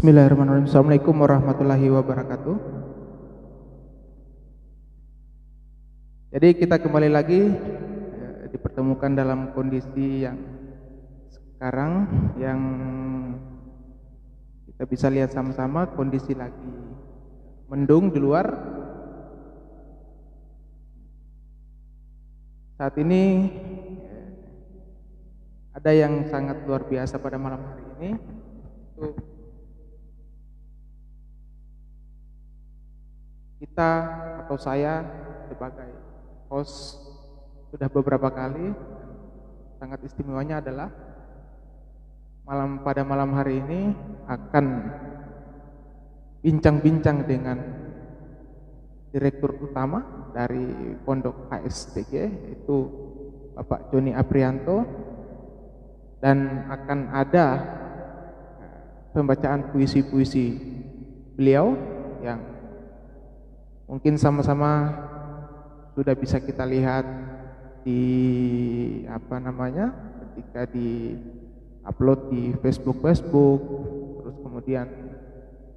Bismillahirrahmanirrahim. Assalamualaikum warahmatullahi wabarakatuh. Jadi kita kembali lagi dipertemukan dalam kondisi yang sekarang yang kita bisa lihat sama-sama, kondisi lagi mendung di luar. Saat ini ada yang sangat luar biasa pada malam hari ini. Kita atau saya sebagai host sudah beberapa kali. Sangat istimewanya adalah pada malam hari ini akan bincang-bincang dengan Direktur Utama dari Pondok HSTG, yaitu Bapak Joni Aprianto, dan akan ada pembacaan puisi-puisi beliau yang mungkin sama-sama sudah bisa kita lihat di ketika di upload di Facebook, terus kemudian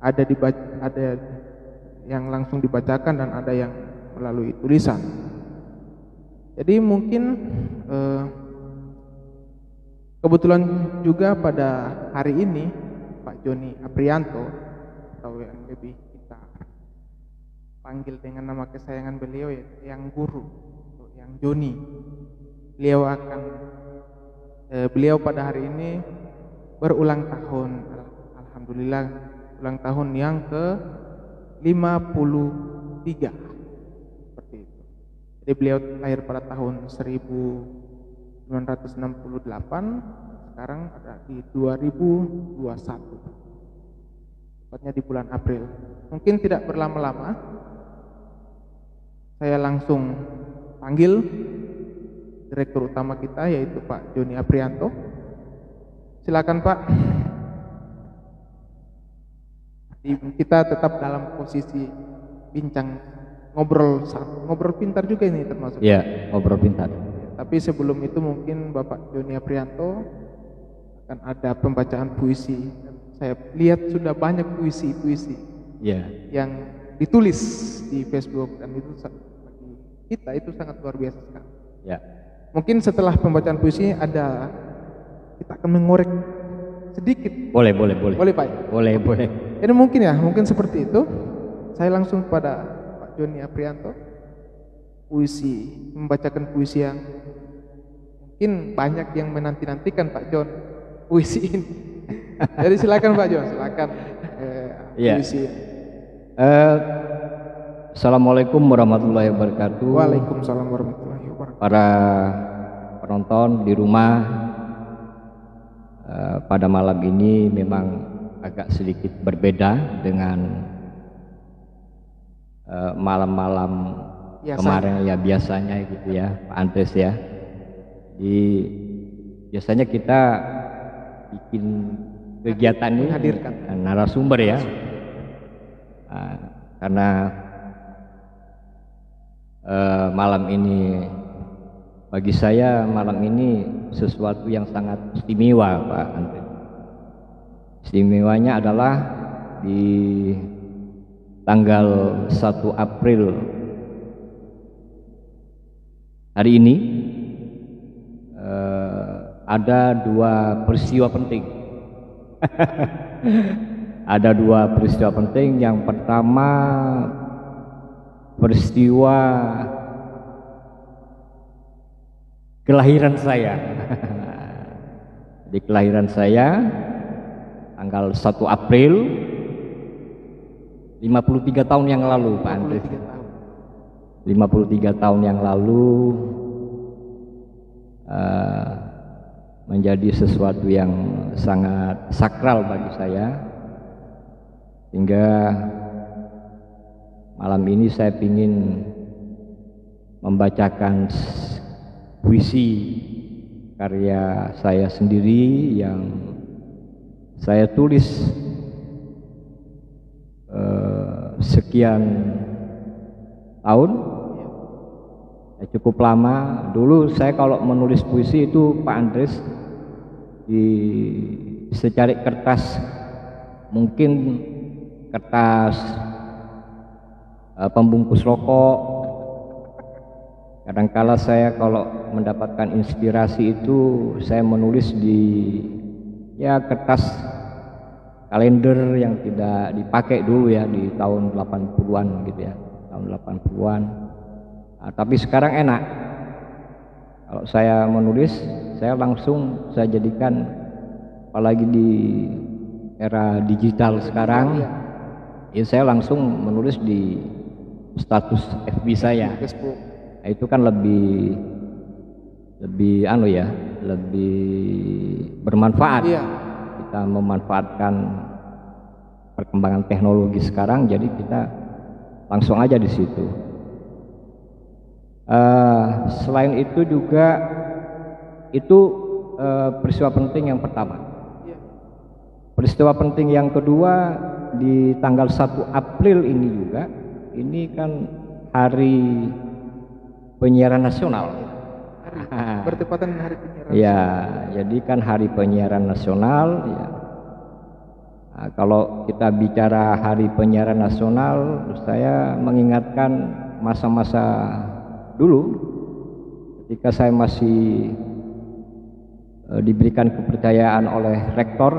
ada yang langsung dibacakan dan ada yang melalui tulisan. Jadi mungkin kebetulan juga pada hari ini Pak Joni Aprianto, atau yang lebih kita panggil dengan nama kesayangan beliau, yang guru, yang Joni, beliau pada hari ini berulang tahun. Alhamdulillah, ulang tahun yang ke 53 seperti itu. Jadi beliau lahir pada tahun 1968, sekarang ada di 2021, tepatnya di bulan April. Mungkin tidak berlama-lama, saya langsung panggil Direktur Utama kita, yaitu Pak Joni Aprianto. Silakan Pak. Kita tetap dalam posisi bincang, ngobrol pintar juga ini termasuk. Ya, ngobrol pintar. Tapi sebelum itu mungkin Bapak Joni Aprianto akan ada pembacaan puisi. Saya lihat sudah banyak puisi-puisi yang ditulis di Facebook, dan itu bagi kita itu sangat luar biasa sekali. Ya. Mungkin setelah pembacaan puisi kita akan mengorek sedikit. Boleh Pak. Boleh. Ini mungkin seperti itu. Saya langsung pada Pak Joni Aprianto, membacakan puisi yang mungkin banyak yang menanti-nantikan Pak Jon, puisi ini. Jadi silakan Pak Jon, silakan puisi. Assalamualaikum warahmatullahi wabarakatuh. Waalaikumsalam warahmatullahi wabarakatuh. Para penonton di rumah, pada malam ini memang agak sedikit berbeda dengan malam-malam kemarin ya, biasanya gitu ya Pak Andres ya. Biasanya kita bikin kegiatan ini menghadirkan narasumber ya, karena malam ini bagi saya sesuatu yang sangat istimewa Pak Andres. Istimewanya adalah di tanggal 1 April hari ini ada dua peristiwa penting. Ada dua peristiwa penting. Yang pertama, peristiwa kelahiran saya. Di kelahiran saya tanggal 1 April 53 tahun yang lalu Pak Andres. 53 tahun yang lalu menjadi sesuatu yang sangat sakral bagi saya, hingga malam ini saya ingin membacakan puisi karya saya sendiri yang saya tulis sekian tahun, cukup lama. Dulu saya kalau menulis puisi itu Pak Andres, secarik kertas mungkin kertas pembungkus rokok. Kadangkala saya kalau mendapatkan inspirasi itu saya menulis di ya kertas kalender yang tidak dipakai dulu ya di tahun 80-an gitu ya, tahun 80-an. Nah, tapi sekarang enak. Kalau saya menulis, saya langsung saya jadikan, apalagi di era digital sekarang, ya saya langsung menulis di status FB saya. Nah, itu kan lebih lebih bermanfaat. Kita memanfaatkan perkembangan teknologi sekarang, jadi kita langsung aja di situ. Selain itu juga itu peristiwa penting yang pertama. Peristiwa penting yang kedua, di tanggal 1 April ini juga, ini kan hari penyiaran nasional. Bertepatan dengan hari penyiaran. Ya, jadi kan hari penyiaran nasional ya. Nah, kalau kita bicara hari penyiaran nasional, saya mengingatkan masa-masa dulu ketika saya masih diberikan kepercayaan oleh rektor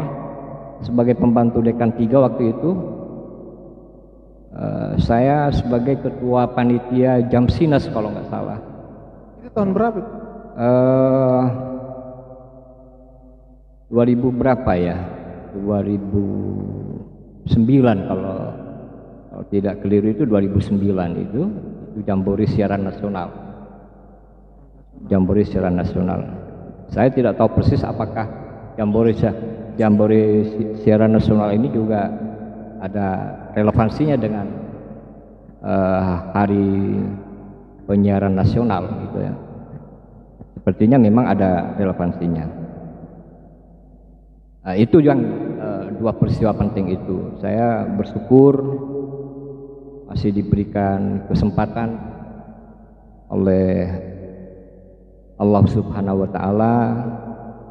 sebagai pembantu dekan 3 waktu itu. Saya sebagai ketua panitia Jamsinas kalau nggak salah. Itu tahun berapa? 2000 berapa ya? 2009 kalau tidak keliru, itu 2009 itu Jambore Siaran Nasional. Jambore Siaran Nasional. Saya tidak tahu persis apakah Jambore Siaran Nasional ini juga ada relevansinya dengan hari penyiaran nasional gitu ya. Sepertinya memang ada relevansinya. Nah, itu yang dua peristiwa penting itu. Saya bersyukur masih diberikan kesempatan oleh Allah Subhanahu wa taala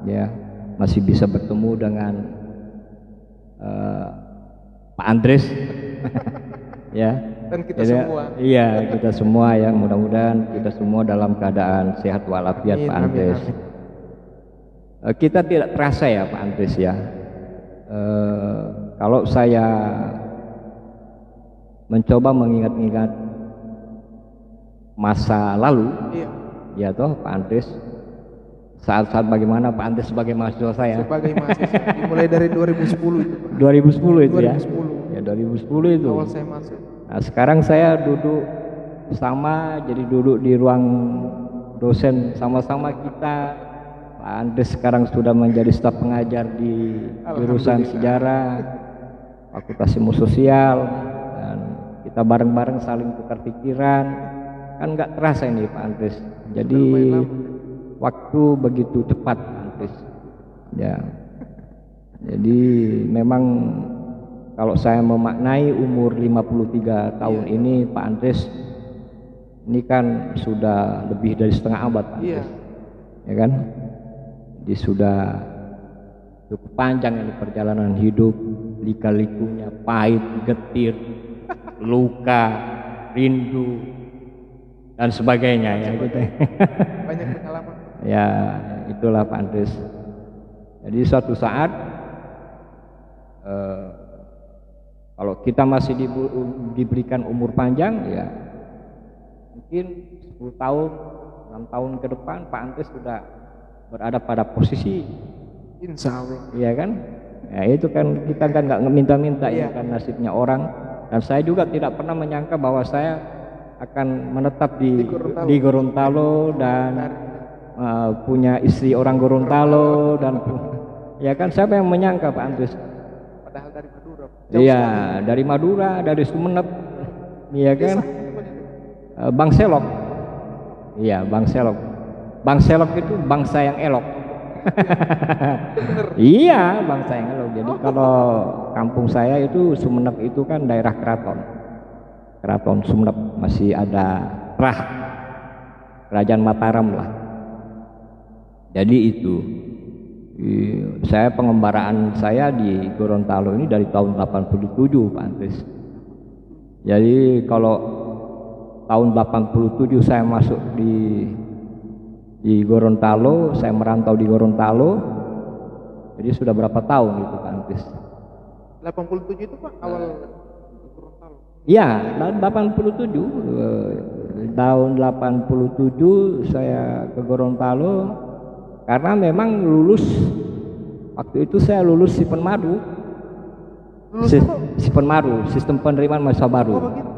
ya, masih bisa bertemu dengan Pak Andres ya. Dan kita semua. Iya, kita semua ya, mudah-mudahan kita semua dalam keadaan sehat walafiat, Pak Andres. Kita tidak terasa ya Pak Andres ya. Kalau saya mencoba mengingat-ingat masa lalu, ya toh Pak Andres, saat-saat bagaimana Pak Andres sebagai mahasiswa saya. Sebagai mahasiswa, dimulai dari 2010 itu. 2010 itu 2010. ya. Ya 2010 itu. Awal saya masuk. Nah, sekarang saya duduk sama, jadi duduk di ruang dosen sama-sama kita. Pak Andres sekarang sudah menjadi staf pengajar di jurusan sejarah, Fakultas Ilmu Sosial, dan kita bareng-bareng saling tukar pikiran. Kan nggak terasa ini Pak Andres. Jadi waktu begitu cepat Pak Andres. Ya. Jadi memang kalau saya memaknai umur 53 tahun ini Pak Andres, ini kan sudah lebih dari setengah abad Pak Andres. Ya kan? Jadi sudah cukup panjang ini perjalanan hidup, lika-likunya pahit, getir, luka, rindu, dan sebagainya ya gitu. Banyak pengalaman. Ya, itulah Pak Andres. Jadi suatu saat kalau kita masih diberikan umur panjang ya, mungkin 10 tahun, 6 tahun ke depan Pak Andres sudah berada pada posisi, insya Allah, iya kan? Ya itu kan kita kan nggak minta-minta ya kan nasibnya orang. Dan saya juga tidak pernah menyangka bahwa saya akan menetap di Gorontalo dan punya istri orang Gorontalo dan ya kan, siapa yang menyangka Pak Andres? Padahal dari Madura. Iya, dari Madura, dari Sumeneb, iya kan? Bang Selok, iya Bang Selok. Bang Selok itu bangsa yang elok. Iya, bangsa yang elok. Jadi kalau kampung saya itu Sumeneb itu kan daerah keraton. Keraton Sumeneb, masih ada Kerajaan Mataram lah. Jadi itu Saya pengembaraan saya di Gorontalo ini dari tahun 87 Pak Andres. Jadi kalau tahun 87 saya masuk di Gorontalo, saya merantau di Gorontalo. Jadi sudah berapa tahun itu Pak Andres? 87 itu Pak awal Gorontalo. Iya, 87. Tahun 87 saya ke Gorontalo karena memang lulus waktu itu saya lulus Sipenmaru. Sipenmaru, sistem penerimaan mahasiswa baru. Oh, begitu.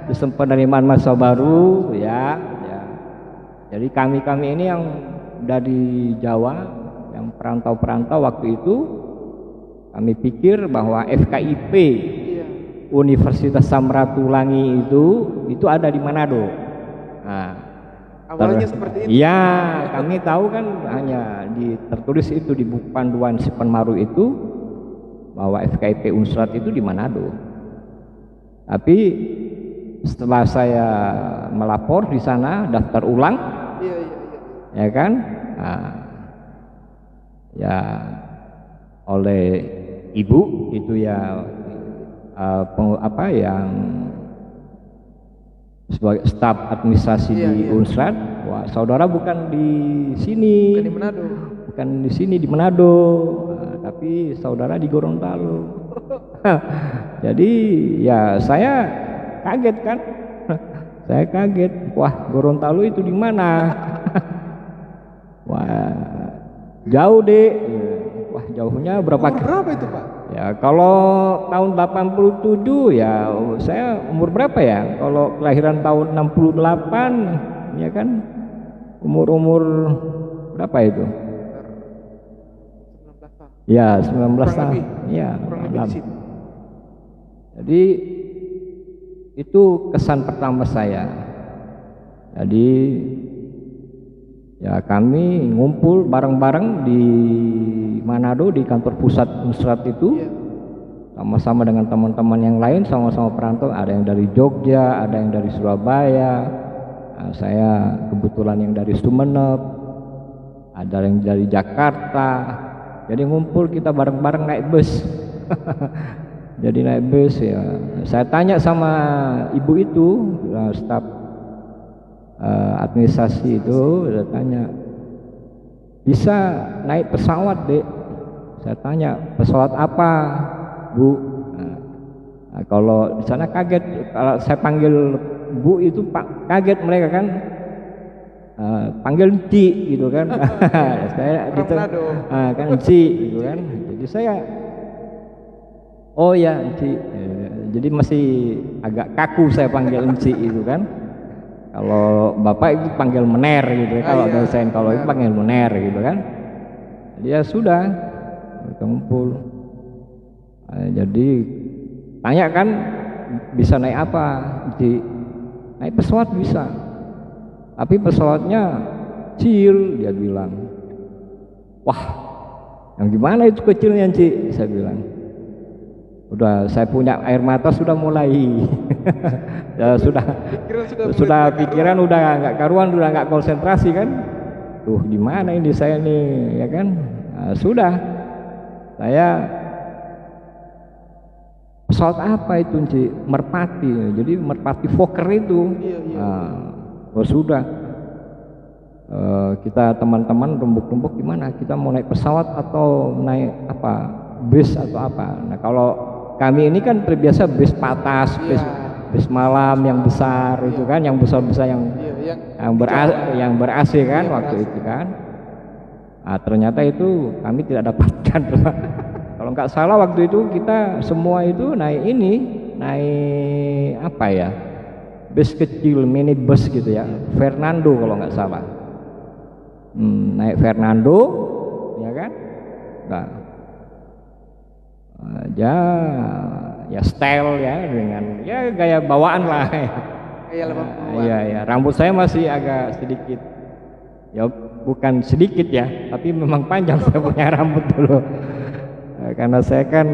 Sistem penerimaan mahasiswa baru ya. Jadi kami ini yang dari Jawa, yang perantau waktu itu, kami pikir bahwa FKIP Universitas Samratulangi itu ada di Manado. Nah, awalnya seperti itu. Iya, kami tahu kan hanya tertulis itu di buku panduan Sipenmaru itu bahwa FKIP Unsrat itu di Manado. Tapi setelah saya melapor di sana, daftar ulang, ya kan, nah, ya oleh ibu itu ya yang sebagai staf administrasi di Unsrat, wah saudara bukan di sini, bukan di sini di Manado, tapi saudara di Gorontalo. Jadi ya saya kaget kan, saya kaget, wah Gorontalo itu di mana? Wah jauh deh, wah jauhnya berapa itu Pak? Ya kalau tahun 87 ya saya umur berapa ya? Kalau kelahiran tahun 68 ya kan umur berapa itu? 19 tahun. Ya 19 tahun. Ya. Jadi itu kesan pertama saya. Jadi ya kami ngumpul bareng-bareng di Manado di kantor pusat Unsrat itu, sama-sama dengan teman-teman yang lain, sama-sama perantau, ada yang dari Jogja, ada yang dari Surabaya, nah, saya kebetulan yang dari Sumeneb, ada yang dari Jakarta. Jadi ngumpul kita bareng-bareng naik bus. Jadi naik bus ya, saya tanya sama ibu itu, staf administrasi itu, saya tanya, bisa naik pesawat dek? Saya tanya, pesawat apa Bu? Nah, kalau di sana kaget, kalau saya panggil Bu itu kaget mereka kan, panggil Ci gitu kan. Saya gitu, kan Ci gitu kan. Jadi saya, oh ya Ci, jadi masih agak kaku saya panggil Ci itu kan. Kalau bapak itu panggil Mener gitu, kalau dosen, kalau itu panggil Mener gitu kan. Dia sudah kumpul. Jadi tanya kan bisa naik apa? Naik pesawat bisa, tapi pesawatnya kecil, dia bilang. Wah, yang gimana itu kecilnya Ci? Saya bilang. Udah saya punya air mata sudah mulai. Ya sudah pikiran udah nggak karuan, udah nggak konsentrasi kan. Tuh gimana ini saya nih ya kan. Nah, sudah saya pesawat apa itu Ci? Merpati. Jadi Merpati Fokker itu. Nah, sudah kita teman-teman rembuk-rembuk gimana, kita mau naik pesawat atau naik apa, bus atau apa. Nah kalau kami ini kan terbiasa bus patas, bus malam yang besar itu kan, yang besar-besar yang ber-AC kan waktu itu kan. Nah, ternyata itu kami tidak dapatkan. Kalau nggak salah waktu itu kita semua itu naik apa ya, bus kecil, minibus gitu ya, Fernando kalau nggak salah. Naik Fernando ya kan. Nah, ya style ya, dengan ya gaya bawaan lah. Gaya 80-an. Iya, rambut saya masih agak sedikit, ya bukan sedikit ya, tapi memang panjang saya punya rambut dulu. Karena saya kan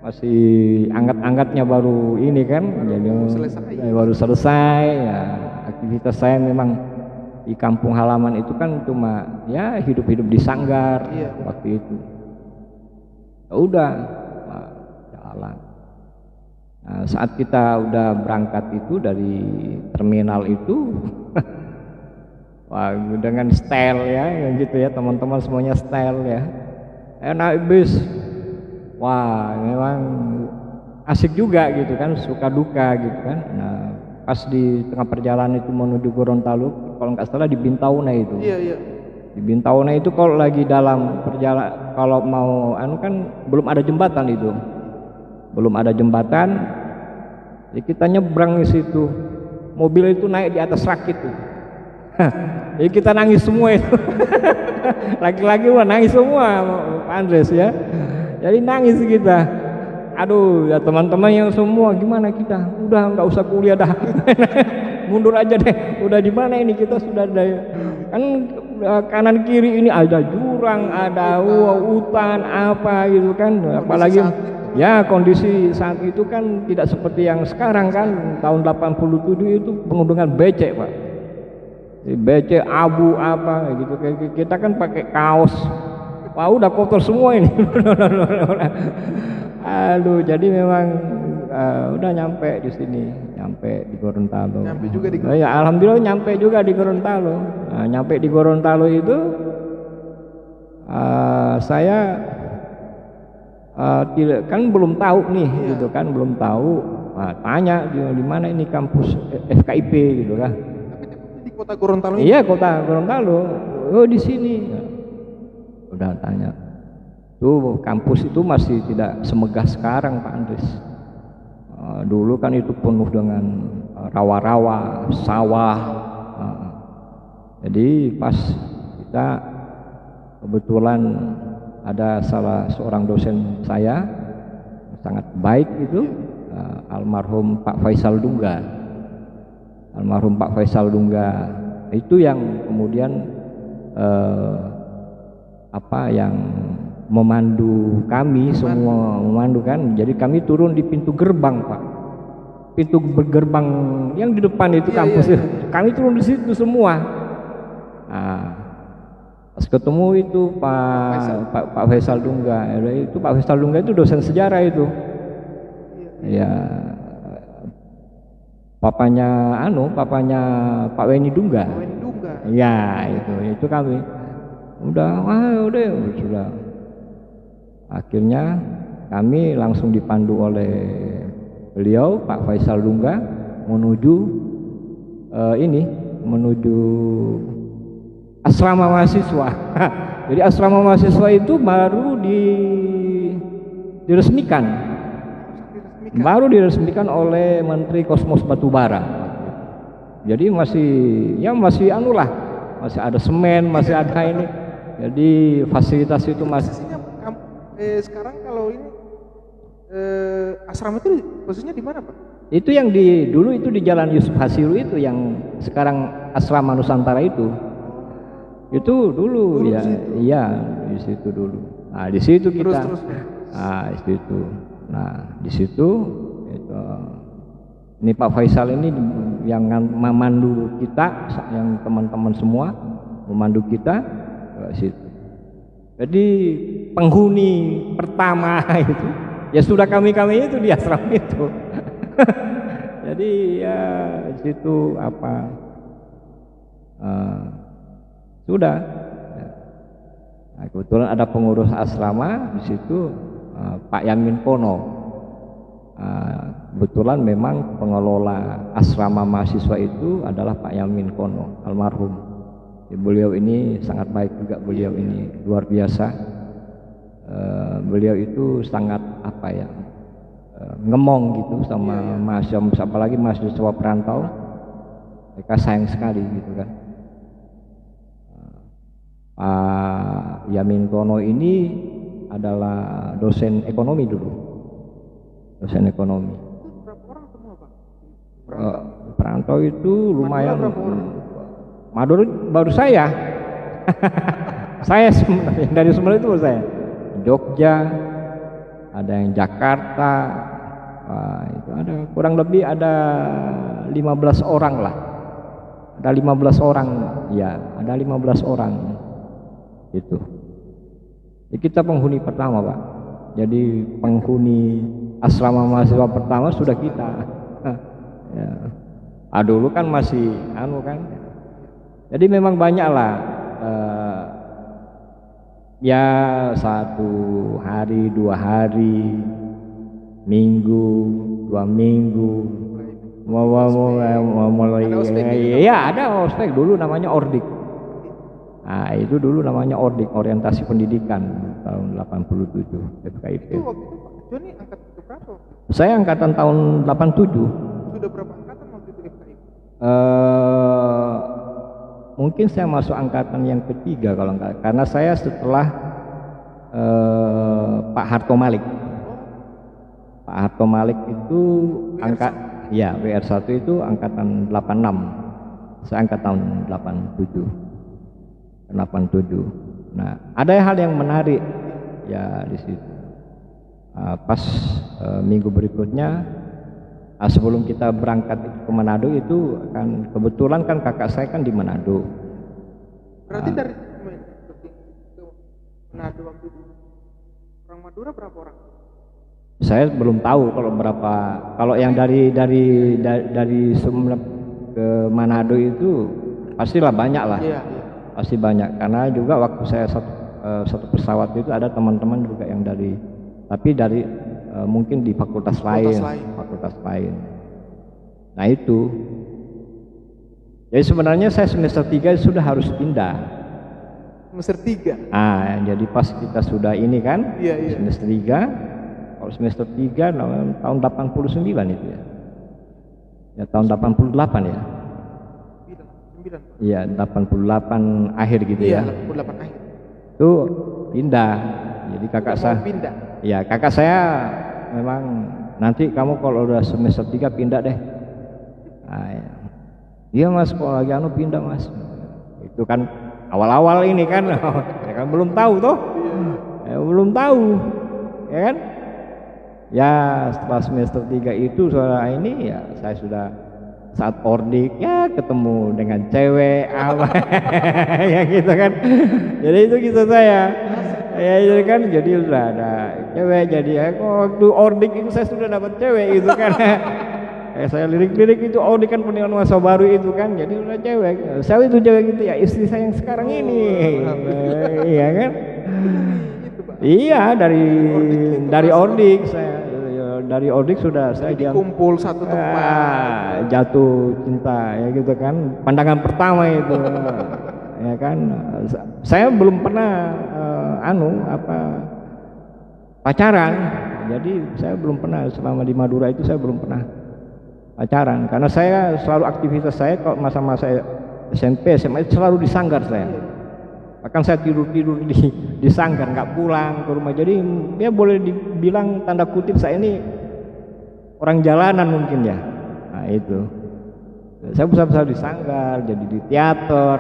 masih anget-angetnya baru ini kan, jadi baru selesai ya, aktivitas saya memang di kampung halaman itu kan cuma ya hidup-hidup di sanggar waktu itu. Ya udah jalan. Nah, saat kita udah berangkat itu dari terminal itu, wah dengan style ya, gitu ya teman-teman semuanya style ya. Naik bis, wah memang asik juga gitu kan, suka duka gitu kan. Nah pas di tengah perjalanan itu menuju Gorontalo, kalau nggak salah di Bintauna itu. Iya. Di Bintauna itu kalau lagi dalam perjalanan, kalau mau kan belum ada jembatan itu, belum ada jembatan, jadi kita nyebrang di situ, mobil itu naik di atas rakit tuh. Jadi kita nangis semua itu. Laki-laki mah nangis semua, Pak Andres ya. Jadi nangis kita. Aduh ya teman-teman yang semua gimana kita? Udah nggak usah kuliah dah. Mundur aja deh. Udah di mana ini kita sudah ada kan kanan kiri ini ada jurang, ada hutan apa gitu kan. Apalagi ya kondisi saat itu kan tidak seperti yang sekarang kan. Tahun 87 itu pegunungan becek, Pak. Becek abu apa gitu. Kita kan pakai kaos. Wah udah kotor semua ini. Aduh, jadi memang udah nyampe di sini, nyampe di Gorontalo. Nyampe juga di Gorontalo. Ya, alhamdulillah nyampe juga di Gorontalo. Nah, nyampe di Gorontalo itu saya tidak kan belum tahu nih, gitu kan, belum tahu. Nah, tanya di mana ini kampus FKIP gitu kan. Tapi di kota Gorontalo. Iya, kota Gorontalo. Oh, di sini. Udah tanya. Tuh kampus itu masih tidak semegah sekarang, Pak Andres. Dulu kan itu penuh dengan rawa-rawa, sawah. Jadi pas kita kebetulan ada salah seorang dosen saya sangat baik itu, almarhum Pak Faisal Dungga. Almarhum Pak Faisal Dungga itu yang kemudian yang memandu kami semua, memandu kan. Jadi kami turun di pintu gerbang, Pak. Pintu gerbang yang di depan itu kampus. Kami turun di situ semua. Nah, pas ketemu itu Pak Faisal Dungga. Itu Pak Faisal Dungga itu dosen sejarah itu. Ya. Papanya Pak Weni Dungga. Ya, itu kami. Udah sudah. Akhirnya kami langsung dipandu oleh beliau Pak Faisal Dungga menuju menuju asrama mahasiswa. Jadi asrama mahasiswa itu baru diresmikan oleh Menteri Kosmos Batubara. Jadi masih ada semen, masih ada ini. Jadi fasilitas itu masih. Sekarang kalau ini asrama itu posisinya di mana, Pak? Itu yang dulu itu di Jalan Yusuf Hasiru itu, yang sekarang asrama Nusantara itu. Itu dulu ya, iya di situ dulu. Nah di situ kita. Nah di situ. Nah di situ ini Pak Faisal ini yang memandu kita, yang teman-teman semua memandu kita ke situ. Jadi penghuni pertama itu ya sudah kami itu di asrama itu. Jadi ya di situ sudah. Nah, kebetulan ada pengurus asrama di situ, Pak Yamin Kono. Kebetulan memang pengelola asrama mahasiswa itu adalah Pak Yamin Kono, almarhum. Beliau ini sangat baik juga, beliau ini luar biasa. Beliau itu sangat ngemong gitu sama mahasiswa, apalagi mahasiswa perantau. Mereka sayang sekali gitu kan. Pak Yamin Kono ini adalah dosen ekonomi dulu. Dosen ekonomi. Berapa orang semua, Pak? Perantau itu lumayan. Madura baru saya. Saya yang dari Sumatera itu saya. Jogja, ada yang Jakarta, itu ada kurang lebih ada 15 orang lah. ada 15 orang, ya ada 15 orang itu. Jadi kita penghuni pertama Pak, jadi penghuni asrama mahasiswa pertama sudah kita. Ya. Dulu kan masih kan, jadi memang banyak lah, ya 1 hari 2 hari, minggu 2 minggu mulai ya ada ospek dulu namanya ordik. Nah itu dulu namanya ordik, orientasi pendidikan tahun 87 FKIP. Itu waktu itu Pak Joni angkatan berapa? Saya angkatan tahun 87. Sudah berapa angkatan waktu itu FKIP? Mungkin saya masuk angkatan yang ketiga kalau enggak, karena saya setelah Pak Harto Malik. Pak Harto Malik itu ya WR1 itu angkatan 86. Saya angkatan 87. Nah, ada hal yang menarik ya di situ. Pas minggu berikutnya, sebelum kita berangkat ke Manado itu kan kebetulan kan kakak saya kan di Manado. Berarti dari ke Manado waktu itu orang Madura berapa orang? Saya belum tahu kalau berapa. Kalau yang dari Sumeneb ke Manado itu pastilah banyak lah. Iya. Pasti banyak, karena juga waktu saya satu pesawat itu ada teman-teman juga yang dari mungkin di fakultas lain. Nah itu, jadi sebenarnya saya semester 3 sudah harus pindah. Semester 3? Jadi pas kita sudah ini kan, semester 3, kalau semester 3 tahun 89 itu ya tahun 88 ya. 9. Iya, 88 akhir gitu ya. 88 akhir. Itu pindah. Jadi kakak saya pindah. Iya, kakak saya memang nanti kamu kalau udah semester 3 pindah deh. Iya Mas, kalau lagi pindah Mas. Itu kan awal-awal ini kan. Ya kan belum tahu toh. Belum tahu. Ya kan? Ya setelah semester 3 itu soal ini ya saya sudah saat ordik ya ketemu dengan cewek apa ya gitu kan, jadi itu kisah saya ya jadi kan, jadi sudah ada cewek, jadi ya waktu ordik itu saya sudah dapat cewek gitu kan. Saya lirik-lirik itu ordik kan pendidikan masa baru itu kan, jadi udah cewek, saya itu cewek gitu ya, istri saya yang sekarang ini. Iya kan, iya dari ordik saya. Dari ordik sudah saya kumpul satu tempat, jatuh cinta ya gitu kan, pandangan pertama itu. Ya kan, saya belum pernah pacaran, jadi saya belum pernah selama di Madura itu saya belum pernah pacaran, karena saya selalu aktivitas saya kalau masa-masa SMP SMA itu selalu di sanggar saya. Bahkan saya tidur di sanggar, nggak pulang ke rumah. Jadi ya boleh dibilang tanda kutip saya ini orang jalanan mungkin ya. Nah itu, saya besar-besar di sanggar, jadi di teater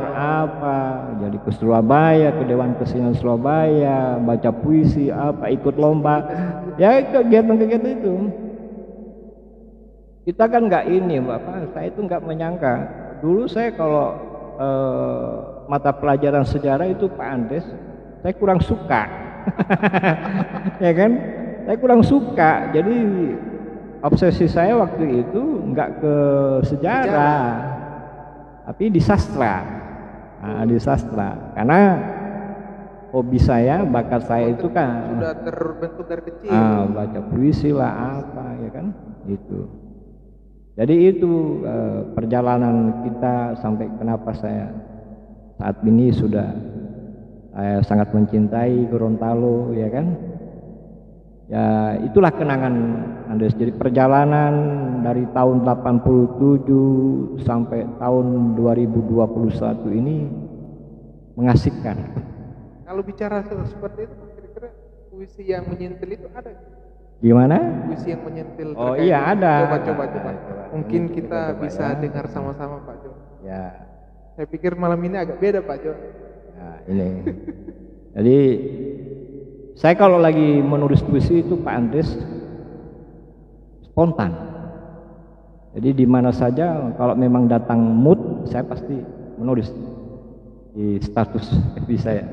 jadi ke Surabaya, ke Dewan Kesenian Surabaya, baca puisi ikut lomba, ya kegiatan-kegiatan itu. Kita kan nggak ini Bapak, saya itu nggak menyangka. Dulu saya kalau mata pelajaran sejarah itu Pak Andes, saya kurang suka. Ya kan, saya kurang suka. Jadi obsesi saya waktu itu nggak ke sejarah, tapi di sastra. Di sastra, karena hobi saya, bakat saya itu kan sudah terbentuk dari kecil. Baca puisi lah ya kan, itu. Jadi itu perjalanan kita sampai kenapa saya saat ini saya sangat mencintai Gorontalo ya kan. Ya itulah kenangan Andes. Jadi perjalanan dari tahun 87 sampai tahun 2021 ini mengasihkan. Kalau bicara seperti itu, kira-kira puisi yang menyentil itu ada? Gimana? Puisi yang menyentil. Oh iya ada. Coba. Mungkin kita bisa dengar sama-sama Pak Jo. Ya. Saya pikir malam ini agak beda Pak Jo. Nah ini. Jadi saya kalau lagi menulis puisi itu Pak Andes spontan. Jadi di mana saja kalau memang datang mood, saya pasti menulis di status FB saya.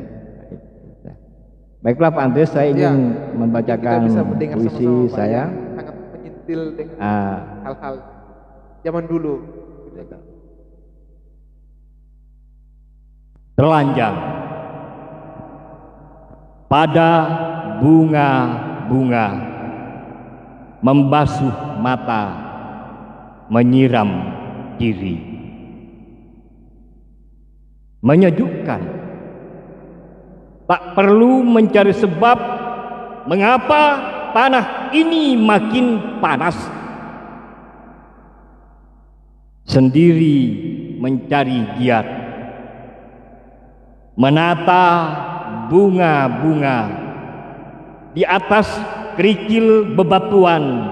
Baiklah Pak Andres, saya ingin membacakan puisi saya. Sangat menyentil dengan hal-hal zaman dulu. Telanjang pada bunga-bunga, membasuh mata, menyiram diri, menyejukkan. Tak perlu mencari sebab mengapa tanah ini makin panas. Sendiri mencari giat, menata bunga-bunga di atas kerikil bebatuan.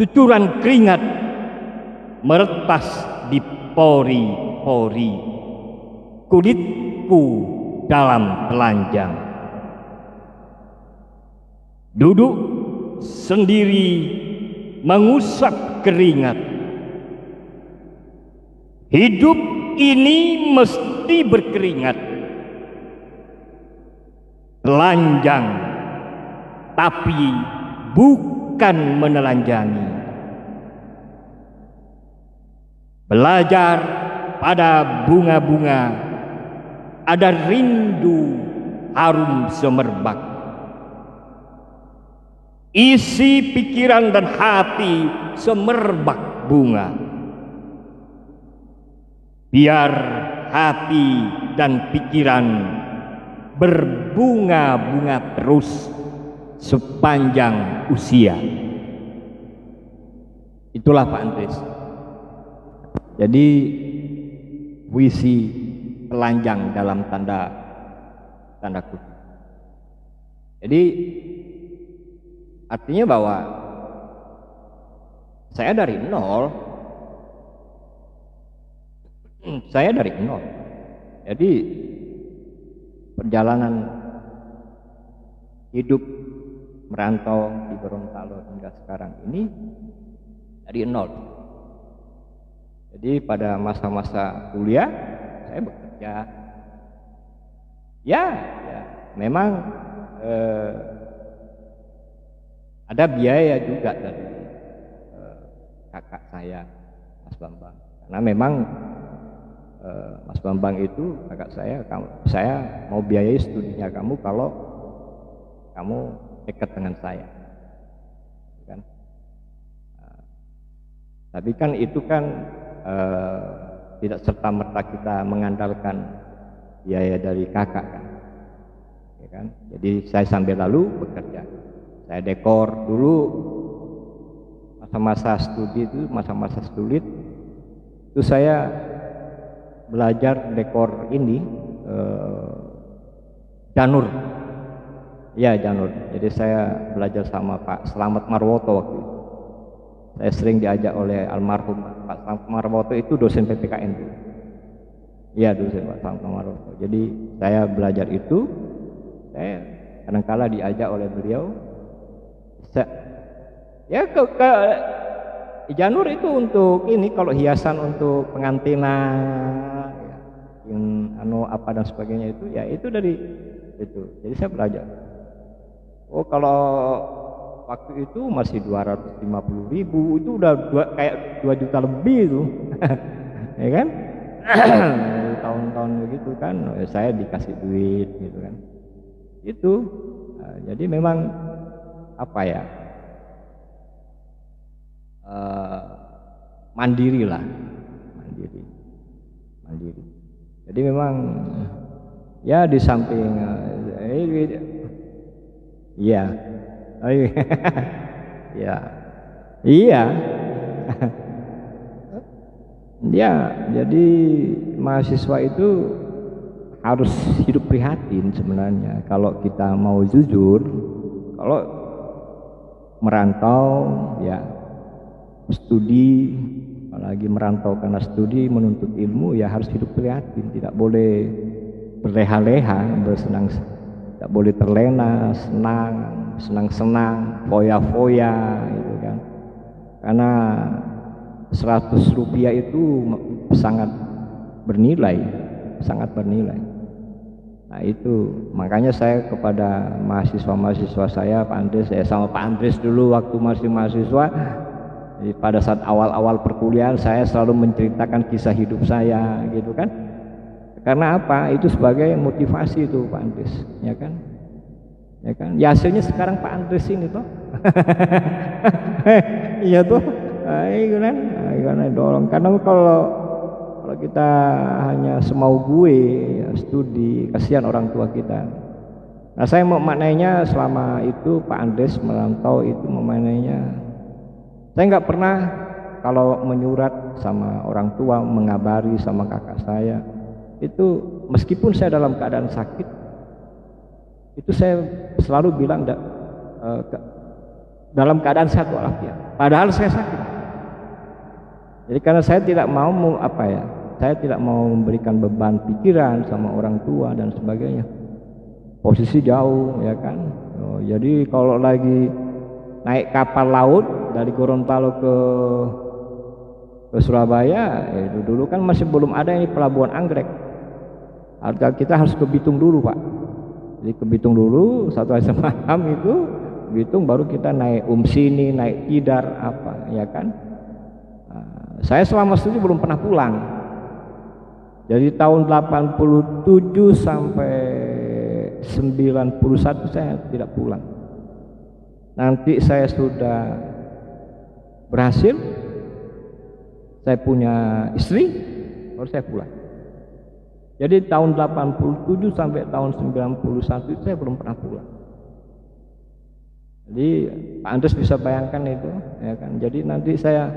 Cucuran keringat meretas di pori-pori kulitku dalam telanjang. Duduk sendiri mengusap keringat. Hidup ini mesti berkeringat. Telanjang tapi bukan menelanjangi. Belajar pada bunga-bunga, ada rindu harum semerbak. Isi pikiran dan hati semerbak bunga. Biar hati dan pikiran berbunga-bunga terus sepanjang usia. Itulah Pak Andres. Jadi puisi telanjang dalam tanda kutip. Jadi artinya bahwa saya dari nol. Jadi perjalanan hidup merantau di Gorontalo hingga sekarang ini dari nol. Jadi pada masa-masa kuliah saya bekerja. Ya, memang ada biaya juga dari kakak saya, Mas Bambang. Karena memang Mas Bambang itu kakak saya mau biayai studinya kamu kalau kamu dekat dengan saya, kan? Tapi kan itu kan tidak serta merta kita mengandalkan biaya dari kakak, kan? Ya kan? Jadi saya sambil lalu bekerja. Saya dekor dulu masa-masa studi itu, masa-masa sulit itu saya belajar dekor ini janur. Ya, janur. Jadi saya belajar sama Pak Slamet Marwoto waktu itu. Saya sering diajak oleh almarhum Pak Slamet Marwoto, itu dosen PPKN itu. Iya, dosen Pak Slamet Marwoto. Jadi saya belajar itu, saya kadang-kala diajak oleh beliau. Ya ke janur itu untuk ini, kalau hiasan untuk pengantinan, apa dan sebagainya itu, ya itu dari itu. Jadi saya belajar. Oh, kalau waktu itu masih 250.000, itu udah kayak 2 juta lebih itu. Ya kan? Tahun-tahun begitu kan, saya dikasih duit gitu kan. Itu. Nah, jadi memang apa ya? Mandiri lah, mandiri. Jadi memang ya di samping iya, ya, iya, ya. Jadi mahasiswa itu harus hidup prihatin sebenarnya. Kalau kita mau jujur, kalau merantau ya studi, apalagi merantau karena studi menuntut ilmu, ya harus hidup prihatin, tidak boleh berleha-leha, bersenang, tidak boleh terlena, senang-senang, foya-foya gitu kan. Karena 100 rupiah itu sangat bernilai, sangat bernilai. Nah itu makanya saya kepada mahasiswa-mahasiswa saya, Pak Andres, saya sama Pak Andres dulu waktu masih mahasiswa, jadi pada saat awal-awal perkuliahan saya selalu menceritakan kisah hidup saya gitu kan. Karena apa? Itu sebagai motivasi itu Pak Andres, ya kan? Ya kan? Ya hasilnya sekarang Pak Andres ini toh. Iya tuh. Itu kan, gimana dorong. Karena kalau kita hanya semau gue ya, studi, kasihan orang tua kita. Nah saya mau maknanya selama itu Pak Andres merantau itu memaknainya, saya nggak pernah kalau menyurat sama orang tua, mengabari sama kakak saya itu, meskipun saya dalam keadaan sakit, itu saya selalu bilang dalam keadaan sehat walafiat, padahal saya sakit. Jadi karena saya tidak mau saya tidak mau memberikan beban pikiran sama orang tua dan sebagainya. Posisi jauh ya kan. Jadi kalau lagi naik kapal laut dari Gorontalo ke Surabaya, itu dulu kan masih belum ada ini pelabuhan Anggrek. Kita harus ke Bitung dulu Pak. Jadi ke Bitung dulu, satu hari semalam itu Bitung, baru kita naik Sini, naik Tidar apa ya kan. Saya selama studi belum pernah pulang. Jadi tahun 87 sampai 91 saya tidak pulang. Nanti saya sudah berhasil, saya punya istri, baru saya pulang. Jadi tahun 87 sampai tahun 91 itu saya belum pernah pulang. Jadi Pak Andres bisa bayangkan itu, ya kan. Jadi nanti saya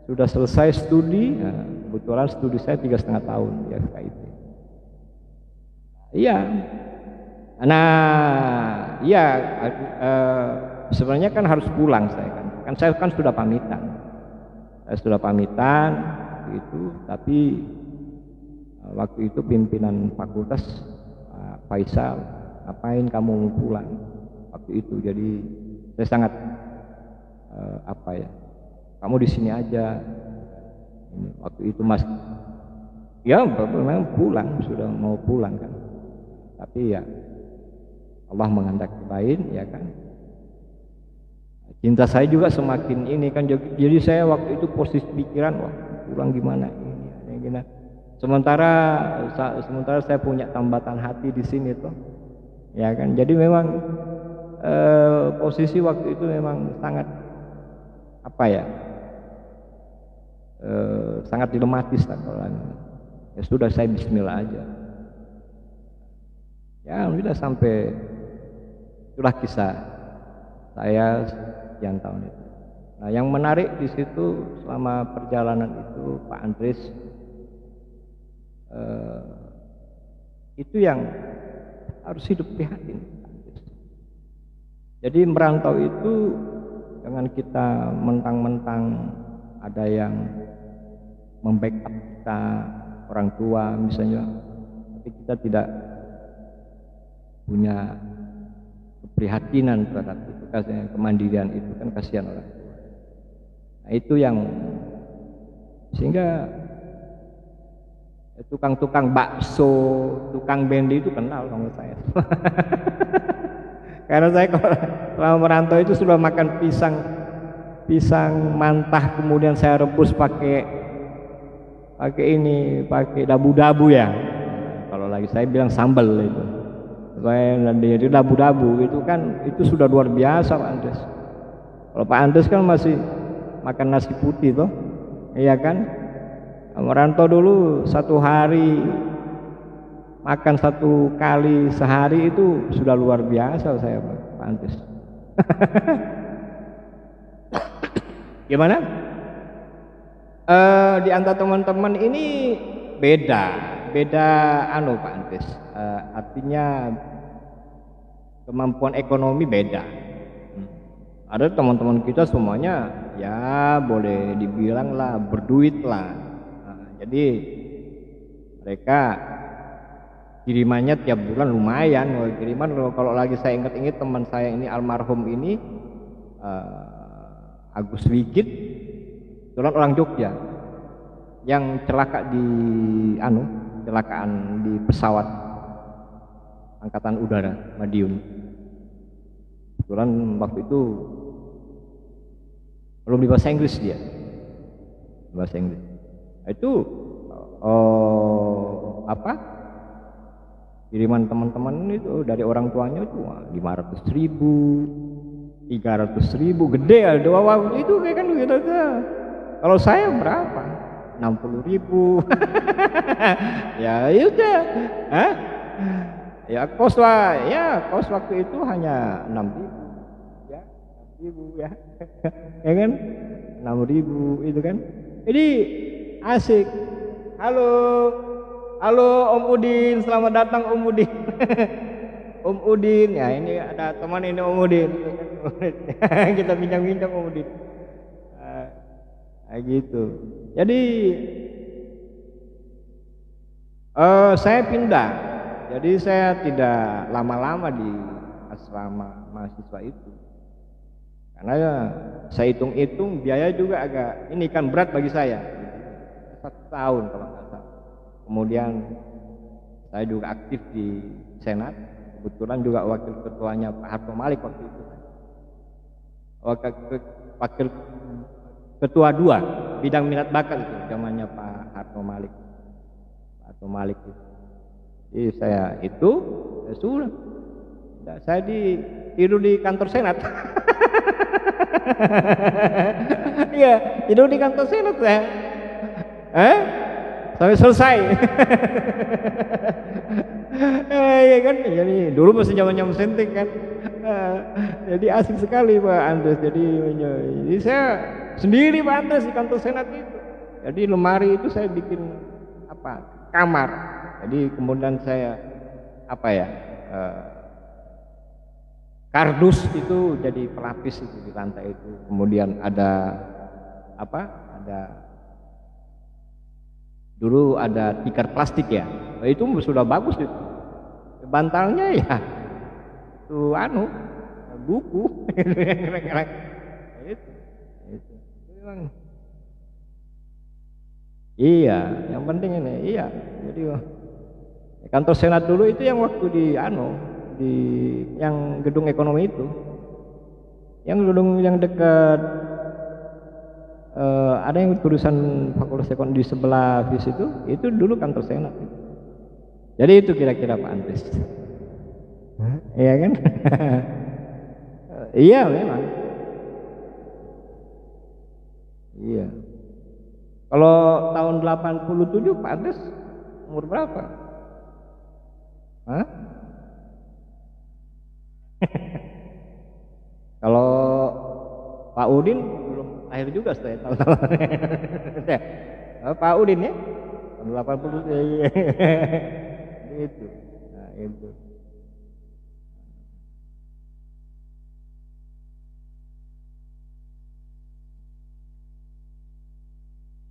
sudah selesai studi, ya, kebetulan studi saya 3,5 tahun di FKIP. Iya. Nah, iya, sebenarnya kan harus pulang saya kan. Kan saya kan sudah pamitan. Saya sudah pamitan itu, tapi waktu itu pimpinan fakultas Pak Faisal, ngapain kamu mau pulang? Waktu itu jadi saya sangat kamu di sini aja. Waktu itu Mas, ya memang pulang, sudah mau pulang kan. Tapi ya Allah menghendaki lain ya kan. Cinta saya juga semakin ini kan. Jadi saya waktu itu posisi pikiran, wah pulang gimana ini, gimana. Sementara saya punya tambatan hati di sini tuh, ya kan. Jadi memang posisi waktu itu memang sangat sangat dilematis lah kalau ya sudah saya bismillah aja. Ya alhamdulillah sampai itulah kisah saya sekian tahun itu. Nah yang menarik di situ selama perjalanan itu Pak Andres itu yang harus hidup prihatin. Jadi merantau itu jangan kita mentang-mentang ada yang membackup kita, orang tua misalnya, tapi kita tidak punya keprihatinan terhadap itu, kemandirian itu kan kasihan orang tua. Nah itu yang sehingga tukang-tukang bakso, tukang bendi itu kenal sama saya. Karena saya kalau selama merantau itu sudah makan pisang mantah, kemudian saya rebus pakai dabu-dabu ya. Kalau lagi saya bilang sambal itu. Jadi dabu-dabu itu kan itu sudah luar biasa Pak Andres. Kalau Pak Andres kan masih makan nasi putih toh, iya kan? Merantau dulu satu hari makan 1 kali sehari itu sudah luar biasa saya Pak Andres. Gimana? Di antara teman-teman ini beda Pak Andres. Artinya kemampuan ekonomi beda. Ada teman-teman kita semuanya ya boleh dibilang lah berduit lah. Jadi mereka kirimannya tiap bulan lumayan. Kiriman kalau lagi saya ingat-ingat teman saya ini almarhum ini Agus Wigit kebetulan orang Jogja yang celaka di kecelakaan di pesawat angkatan udara Madiun. Kebetulan waktu itu belum di bahasa Inggris dia, bahasa Inggris. Itu kiriman teman-teman itu dari orang tuanya cuma 500.000, 300.000, gede ya doa itu kayak kan gitu. Kalau saya berapa? 60.000. Ya udah, ya kos waktu itu hanya 6.000, ya 6.000 ya, ya kan 6.000 itu kan. Jadi asik. Halo Om Udin, selamat datang Om Udin. Om Udin, ya ini ada teman ini Om Udin. Kita bincang-bincang Om Udin. Gitu. Jadi saya pindah. Jadi saya tidak lama-lama di asrama mahasiswa itu. Karena ya, saya hitung-hitung biaya juga agak ini kan berat bagi saya. 1 tahun kalau nggak salah. Kemudian saya juga aktif di Senat, kebetulan juga wakil ketuanya Pak Harto Malik waktu itu. Wakil ketua 2 bidang minat bakat itu zamannya Pak Harto Malik. Pak Harto Malik itu. Jadi saya sudah. Saya tidur di kantor Senat. Iya, tidur di kantor Senat saya. Sampai selesai. Iya kan, jadi dulu masih zaman sentik kan. Jadi asik sekali Pak Andres. Jadi saya sendiri Pak Andres di kantor Senat itu. Jadi lemari itu saya bikin kamar. Jadi kemudian saya kardus itu jadi pelapis itu di lantai itu. Kemudian dulu ada tikar plastik ya, itu sudah bagus itu. Bantalnya ya itu buku. itu memang. Iya, yang penting ini. Iya, jadi kantor Senat dulu itu yang waktu di yang gedung ekonomi itu, yang gedung yang dekat. Ada yang tulisan Fakultas Ekonomi di sebelah di situ, itu dulu kantor Senat. Jadi itu kira-kira Pak Andres. Iya kan? Iya memang. Iya. Kalau tahun 87 Pak Andres umur berapa? Kalau Pak Udin belum lahir juga saya tahu. Pak Udin ya tahun 80 itu. Nah, itu.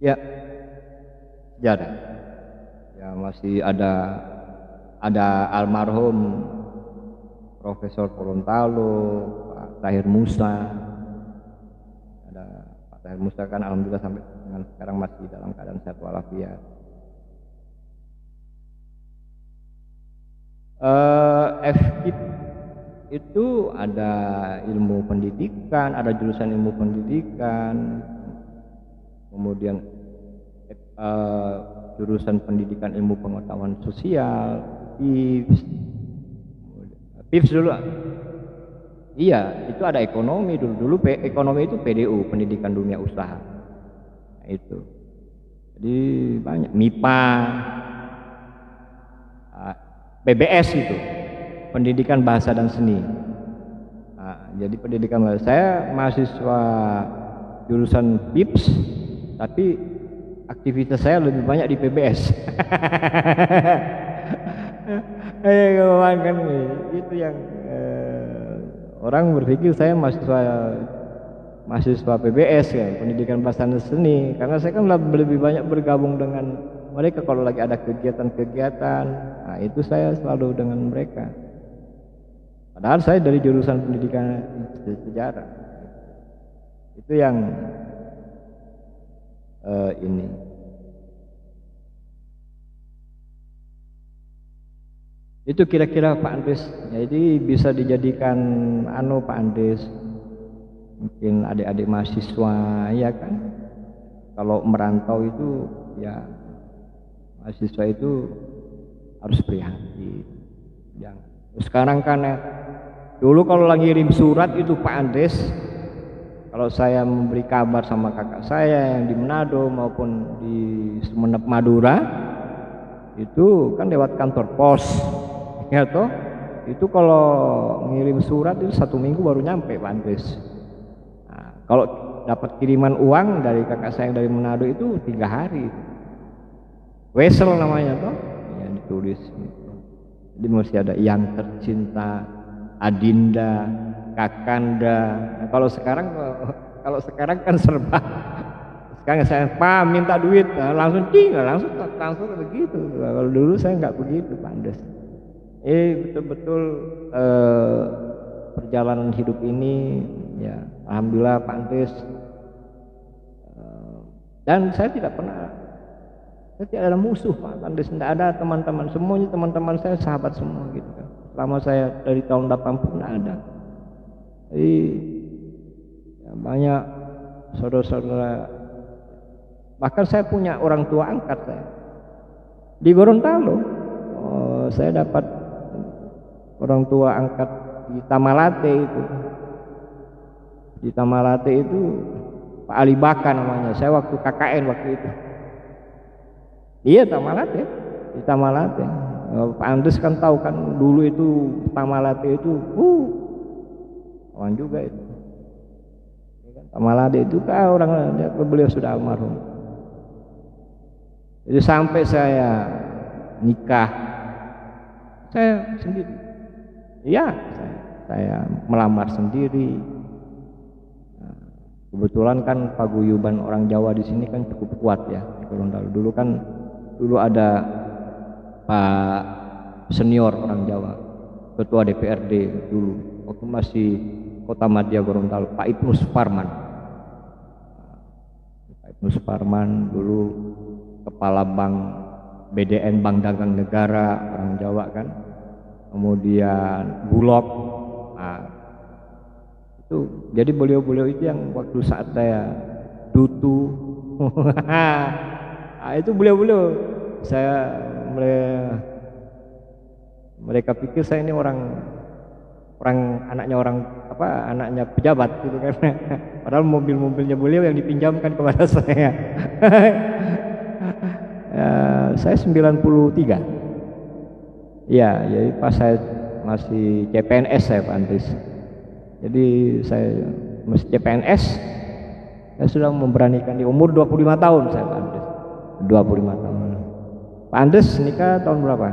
Ya, sejarah. Ya masih ada almarhum Profesor Gorontalo, Pak Tahir Musa. Pak Tahir Musa kan alhamdulillah sampai dengan sekarang masih dalam keadaan sehat walafiat. FKIP itu ada ilmu pendidikan, ada jurusan ilmu pendidikan, kemudian jurusan pendidikan ilmu pengetahuan sosial, PIPS dulu. Iya, itu ada ekonomi dulu ekonomi itu PDU, pendidikan dunia usaha. Nah, itu. Jadi banyak MIPA, PBS itu, pendidikan bahasa dan seni. Nah, jadi pendidikan bahasa, saya mahasiswa jurusan PIPS, tapi aktivitas saya lebih banyak di PBS. Kan itu yang orang berpikir saya mahasiswa PBS ya, pendidikan bahasa dan seni, karena saya kan lebih banyak bergabung dengan mereka kalau lagi ada kegiatan-kegiatan. Nah, itu saya selalu dengan mereka. Padahal saya dari jurusan pendidikan sejarah. Itu yang ini. Itu kira-kira Pak Andres. Jadi bisa dijadikan Pak Andres, mungkin adik-adik mahasiswa ya kan. Kalau merantau itu ya mahasiswa itu harus prihatin. Jangan. Sekarang kan dulu kalau lagi ngirim surat itu Pak Andres, kalau saya memberi kabar sama kakak saya yang di Manado maupun di Sumeneb Madura, itu kan lewat kantor pos, ya toh. Itu kalau ngirim surat itu 1 minggu baru nyampe Pak Andres. Nah, kalau dapat kiriman uang dari kakak saya yang dari Manado itu 3 hari. Wesel namanya toh, yang ditulis. Gitu. Jadi masih ada yang tercinta, Adinda, Kakanda. Nah, kalau sekarang kan serba. Sekarang saya Pak minta duit, nah, langsung langsung begitu. Kalau dulu saya nggak begitu, Pak Andes. Betul-betul perjalanan hidup ini, ya alhamdulillah Pak Andes. Dan saya tidak ada musuh Pak Andes, tidak ada teman-teman, semuanya teman-teman saya sahabat semua gitu kan. Selama saya dari tahun 80 tidak ada. Jadi ya, banyak saudara-saudara, bahkan saya punya orang tua angkat saya di Gorontalo. Saya dapat orang tua angkat di Tamalate itu. Di Tamalate itu Pak Ali Baka namanya. Saya waktu KKN waktu itu. Iya Tamalate, di Tamalate. Pak Andes kan tahu kan dulu itu Tamalate itu, kawan juga itu. Tamalate itu kan beliau sudah almarhum. Jadi sampai saya nikah, saya sendiri. Iya, saya melamar sendiri. Nah, kebetulan kan paguyuban orang Jawa di sini kan cukup kuat ya di Gorontalo. Dulu ada Pak senior orang Jawa, ketua DPRD dulu waktu masih Kota Madya Gorontalo, Pak Ibnu Suparman. Pak Ibnu Suparman dulu kepala bank BDN, Bank Dagang Negara orang Jawa kan. Kemudian Bulog. Nah, itu jadi beliau-beliau itu yang waktu saat saya dutu nah, itu beliau-beliau saya mereka pikir saya ini anaknya pejabat gitu kan. Padahal mobil-mobilnya beliau yang dipinjamkan kepada saya. Saya 93. Ya, jadi pas saya masih CPNS saya Pak Andres. Jadi saya masih CPNS, saya sudah memberanikan di umur 25 tahun saya Pak Andres. 25 tahun. Pak Andes nikah tahun berapa?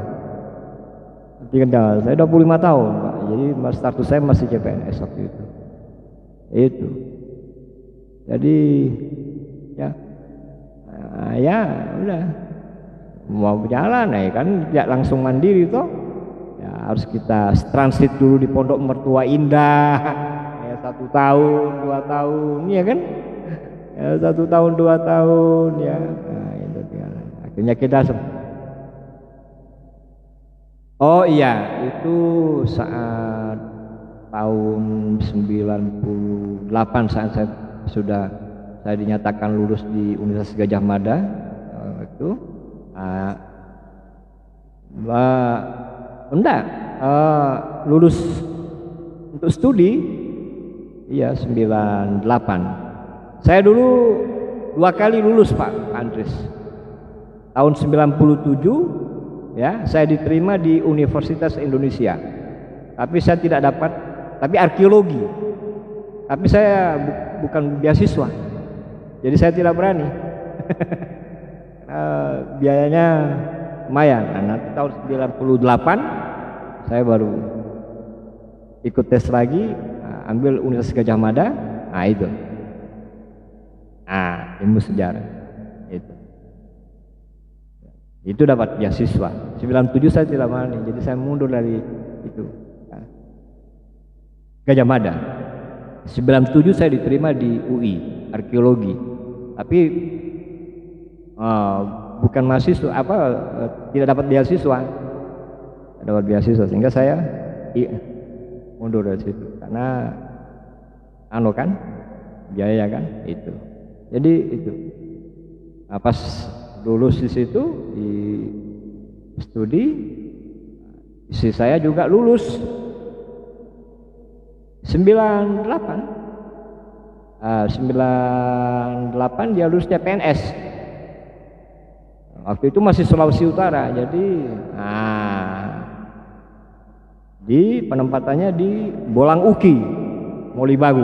Saya 25 tahun Pak. Jadi status saya masih CPNS waktu itu. Itu. Jadi ya, ya udah mau berjalan ya kan, tidak langsung mandiri toh. Ya harus kita transit dulu di Pondok Mertua Indah. Ya 1 tahun, 2 tahun, ya kan? Ya 1 tahun, 2 tahun ya. Nah, itu kan. Akhirnya kita itu saat tahun 98 saat saya dinyatakan lulus di Universitas Gadjah Mada itu lulus untuk studi iya 98. Saya dulu 2 kali lulus Pak Andres. Tahun 97 ya, saya diterima di Universitas Indonesia. Tapi saya tidak dapat, tapi arkeologi. Tapi saya bukan beasiswa. Jadi saya tidak berani. Biayanya lumayan. Nah, nanti tahun 98 saya baru ikut tes lagi, ambil Universitas Gadjah Mada. Nah itu. Ilmu sejarah. Itu dapat beasiswa. 97 saya tidak berani, jadi saya mundur dari itu. Gadjah Mada. 97 saya diterima di UI arkeologi. Tapi bukan mahasiswa tidak dapat beasiswa, sehingga saya mundur dari situ karena kan biaya kan itu. Jadi itu pas lulus di situ di studi, istri saya juga lulus 98 dia lulusnya PNS. Waktu itu masih Sulawesi Utara, jadi di penempatannya di Bolang Uki, Molibagu.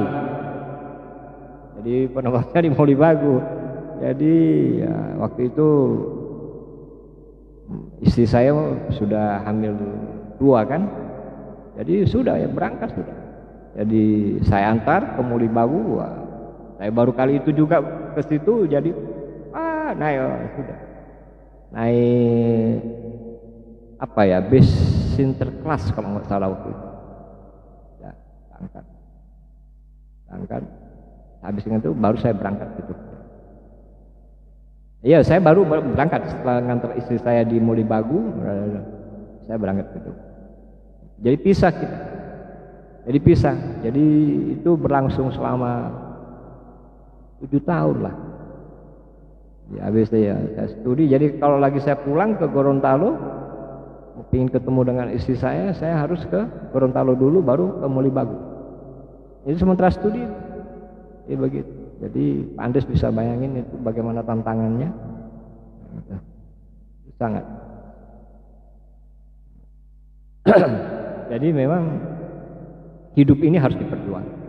Jadi penempatannya di Molibagu. Jadi ya, waktu itu istri saya sudah hamil 2 kan, jadi sudah ya berangkat sudah. Jadi saya antar ke Molibagu, saya baru kali itu juga ke situ, jadi sudah naik bis Sinterklas kalau nggak salah waktu itu. Ya, berangkat. Habis itu baru saya berangkat gitu. Iya, saya baru berangkat setelah ngantar istri saya di Molibagu, saya berangkat gitu. Jadi pisah kita. Jadi itu berlangsung selama 7 tahun lah. Ya, habis itu ya saya studi. Jadi kalau lagi saya pulang ke Gorontalo, ingin ketemu dengan istri saya harus ke Gorontalo dulu, baru ke Molibagu. Jadi sementara studi, ya begitu. Jadi Pak Andes bisa bayangin itu bagaimana tantangannya, sangat. Jadi memang hidup ini harus diperjuangkan.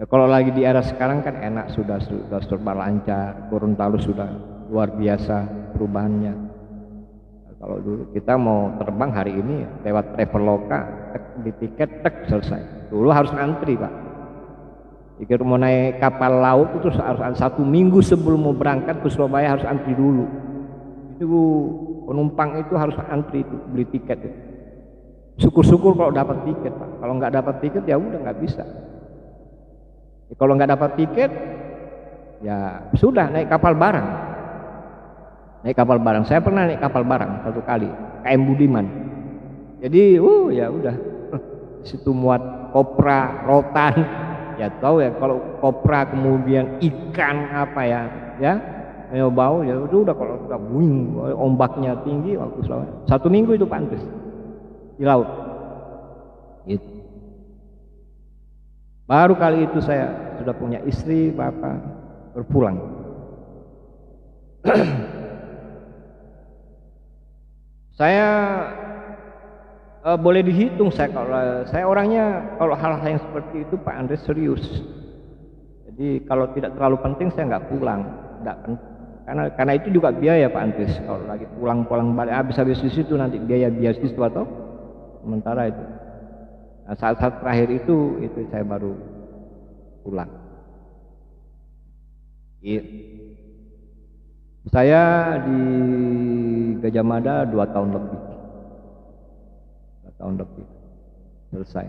Ya kalau lagi di era sekarang kan enak, sudah serba lancar, Gorontalo sudah luar biasa perubahannya. Nah, kalau dulu kita mau terbang hari ini lewat Traveloka, di tiket selesai. Dulu harus antri Pak. Jika mau naik kapal laut itu harus 1 minggu sebelum mau berangkat ke Surabaya harus antri dulu. Itu penumpang itu harus antri itu, beli tiket itu. Syukur-syukur kalau dapat tiket Pak. Kalau nggak dapat tiket ya udah nggak bisa. Kalau nggak dapat tiket, ya sudah naik kapal barang. Saya pernah naik kapal barang 1 kali, KM Budiman. Jadi, ya udah, situ muat kopra, rotan, ya tahu ya kalau kopra kemudian ikan ya bau ya udah kalau udah buing, ombaknya tinggi waktu selama 1 minggu itu pantas di laut. Gitu. Baru kali itu saya sudah punya istri, bapak, berpulang. Saya boleh dihitung saya orangnya kalau hal-hal yang seperti itu Pak Andres serius. Jadi kalau tidak terlalu penting saya nggak pulang, karena itu juga biaya Pak Andres. Kalau lagi pulang balik habis di situ nanti biaya beasiswa atau sementara itu. Nah, saat-saat terakhir itu saya baru pulang. Saya di Gajah Mada 2 tahun lebih. 2 tahun lebih selesai.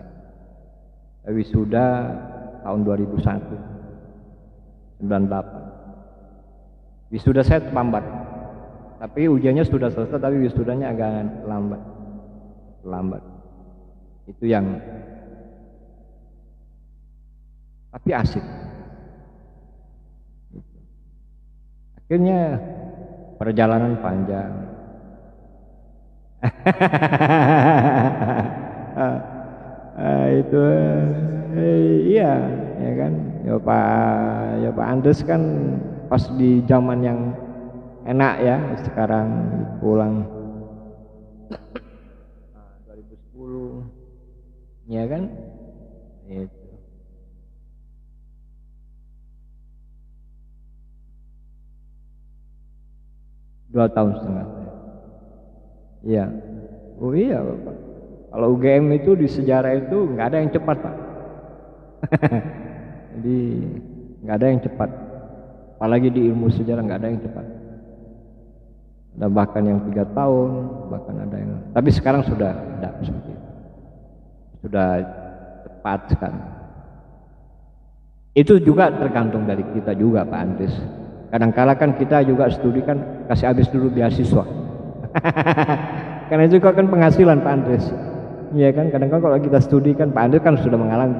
Wisuda tahun 2001, 98. Wisuda saya terlambat. Tapi ujiannya sudah selesai, tapi wisudanya agak lambat. Itu yang tapi asik. Akhirnya perjalanan panjang. Itu iya ya kan ya Pak Andes kan pas di zaman yang enak ya, sekarang pulang 2010 ya kan itu. Dua tahun setengah. Iya. Oh iya Bapak. Kalau UGM itu di sejarah itu nggak ada yang cepat Pak. Jadi nggak ada yang cepat. Apalagi di ilmu sejarah nggak ada yang cepat. Ada bahkan yang 3 tahun, bahkan ada yang. Tapi sekarang sudah tidak seperti itu. Sudah cepat sekali. Itu juga tergantung dari kita juga Pak Andres. kadang-kala kan kita juga studi kan kasih habis dulu beasiswa. Karena itu kan penghasilan Pak Andres. Iya kan, kadang-kadang kalau kita studi kan Pak Andres kan sudah mengalami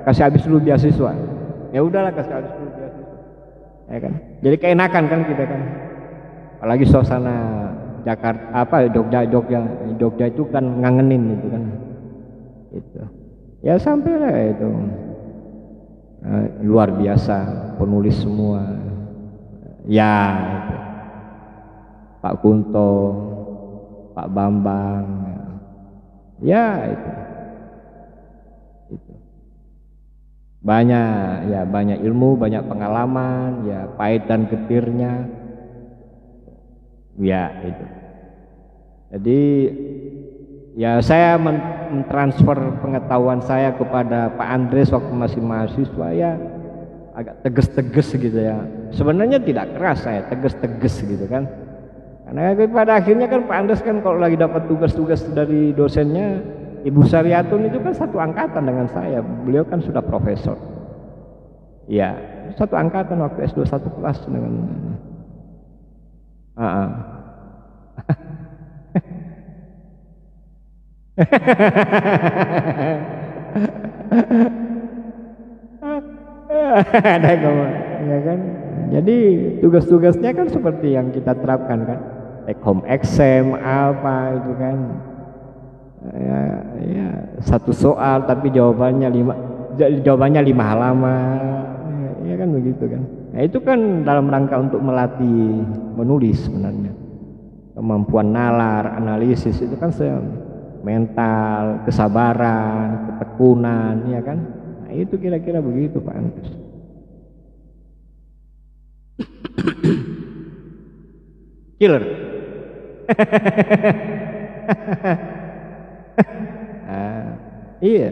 kasih habis dulu beasiswa. Ya udahlah kasih habis dulu beasiswa. Ya kan. Jadi keenakan kan kita kan. Apalagi suasana Jakarta Jogja itu kan ngangenin gitu kan. Itu. Ya sampailah itu. Luar biasa penulis semua. Ya itu. Pak Kunto, Pak Bambang, ya itu. Banyak ilmu, banyak pengalaman, ya pahit dan getirnya, ya itu. Jadi ya saya mentransfer pengetahuan saya kepada Pak Andres waktu masih mahasiswa ya agak tegas-tegas gitu ya. Sebenarnya tidak keras saya, tegas-tegas gitu kan. Karena pada akhirnya kan Pak Andres kan kalau lagi dapat tugas-tugas dari dosennya, Ibu Saryatun itu kan satu angkatan dengan saya. Beliau kan sudah profesor. Iya, satu angkatan waktu S2 satu kelas dengan. Ada ya kan. Jadi tugas-tugasnya kan seperti yang kita terapkan kan. Take home exam apa itu kan. Ya, satu soal tapi jawabannya 5 halaman. Ya kan begitu kan. Nah, itu kan dalam rangka untuk melatih menulis sebenarnya. Kemampuan nalar, analisis itu kan mental, kesabaran, ketekunan, ya kan. Nah, itu kira-kira begitu Pak Andres. Killer. Iya.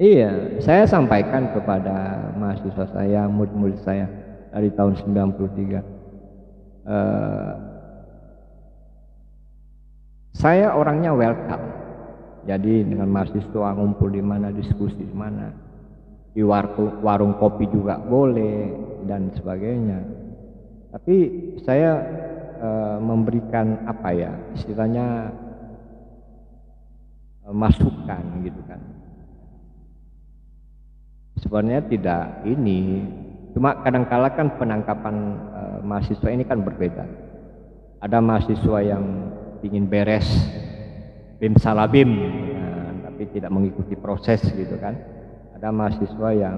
Iya, saya sampaikan kepada mahasiswa saya, murid-murid saya dari tahun 93. Saya orangnya welcome. Jadi dengan mahasiswa ngumpul di mana, diskusi di mana, di warung kopi juga boleh dan sebagainya. Tapi saya memberikan apa ya, istilahnya masukan gitu kan. Sebenarnya tidak ini, cuma kadang-kala kan penangkapan mahasiswa ini kan berbeda. Ada mahasiswa yang ingin beres bim salabim, tapi tidak mengikuti proses gitu kan. Ada mahasiswa yang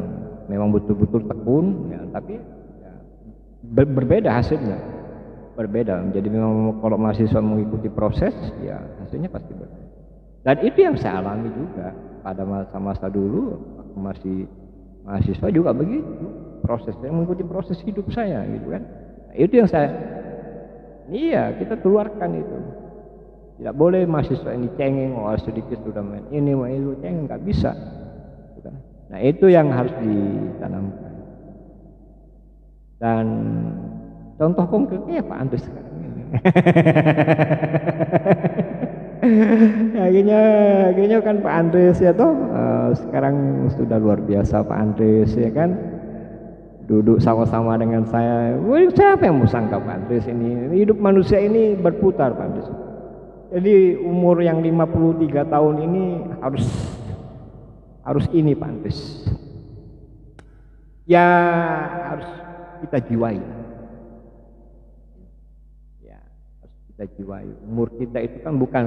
memang betul-betul tekun, ya, tapi ya, berbeda hasilnya, berbeda. Jadi memang kalau mahasiswa mengikuti proses, ya hasilnya pasti berbeda. Dan itu yang saya alami juga pada masa-masa dulu, aku masih mahasiswa juga begitu. Prosesnya mengikuti proses hidup saya, gitu kan. Nah, itu yang saya, iya kita keluarkan itu. Tidak boleh mahasiswa ini cengeng, sedikit sudah main ini, main itu, cengeng, nggak bisa. Nah itu yang harus ditanamkan. Dan contoh konkretnya Pak Andres sekarang ini. Akhirnya kan Pak Andres ya toh sekarang sudah luar biasa Pak Andres ya kan. Duduk sama-sama dengan saya. Siapa yang mau sangka Pak Andres ini? Hidup manusia ini berputar Pak Andres. Jadi umur yang 53 tahun ini harus ini Pak Andres. Ya harus kita jiwai. Ya harus kita jiwai. Umur kita itu kan bukan,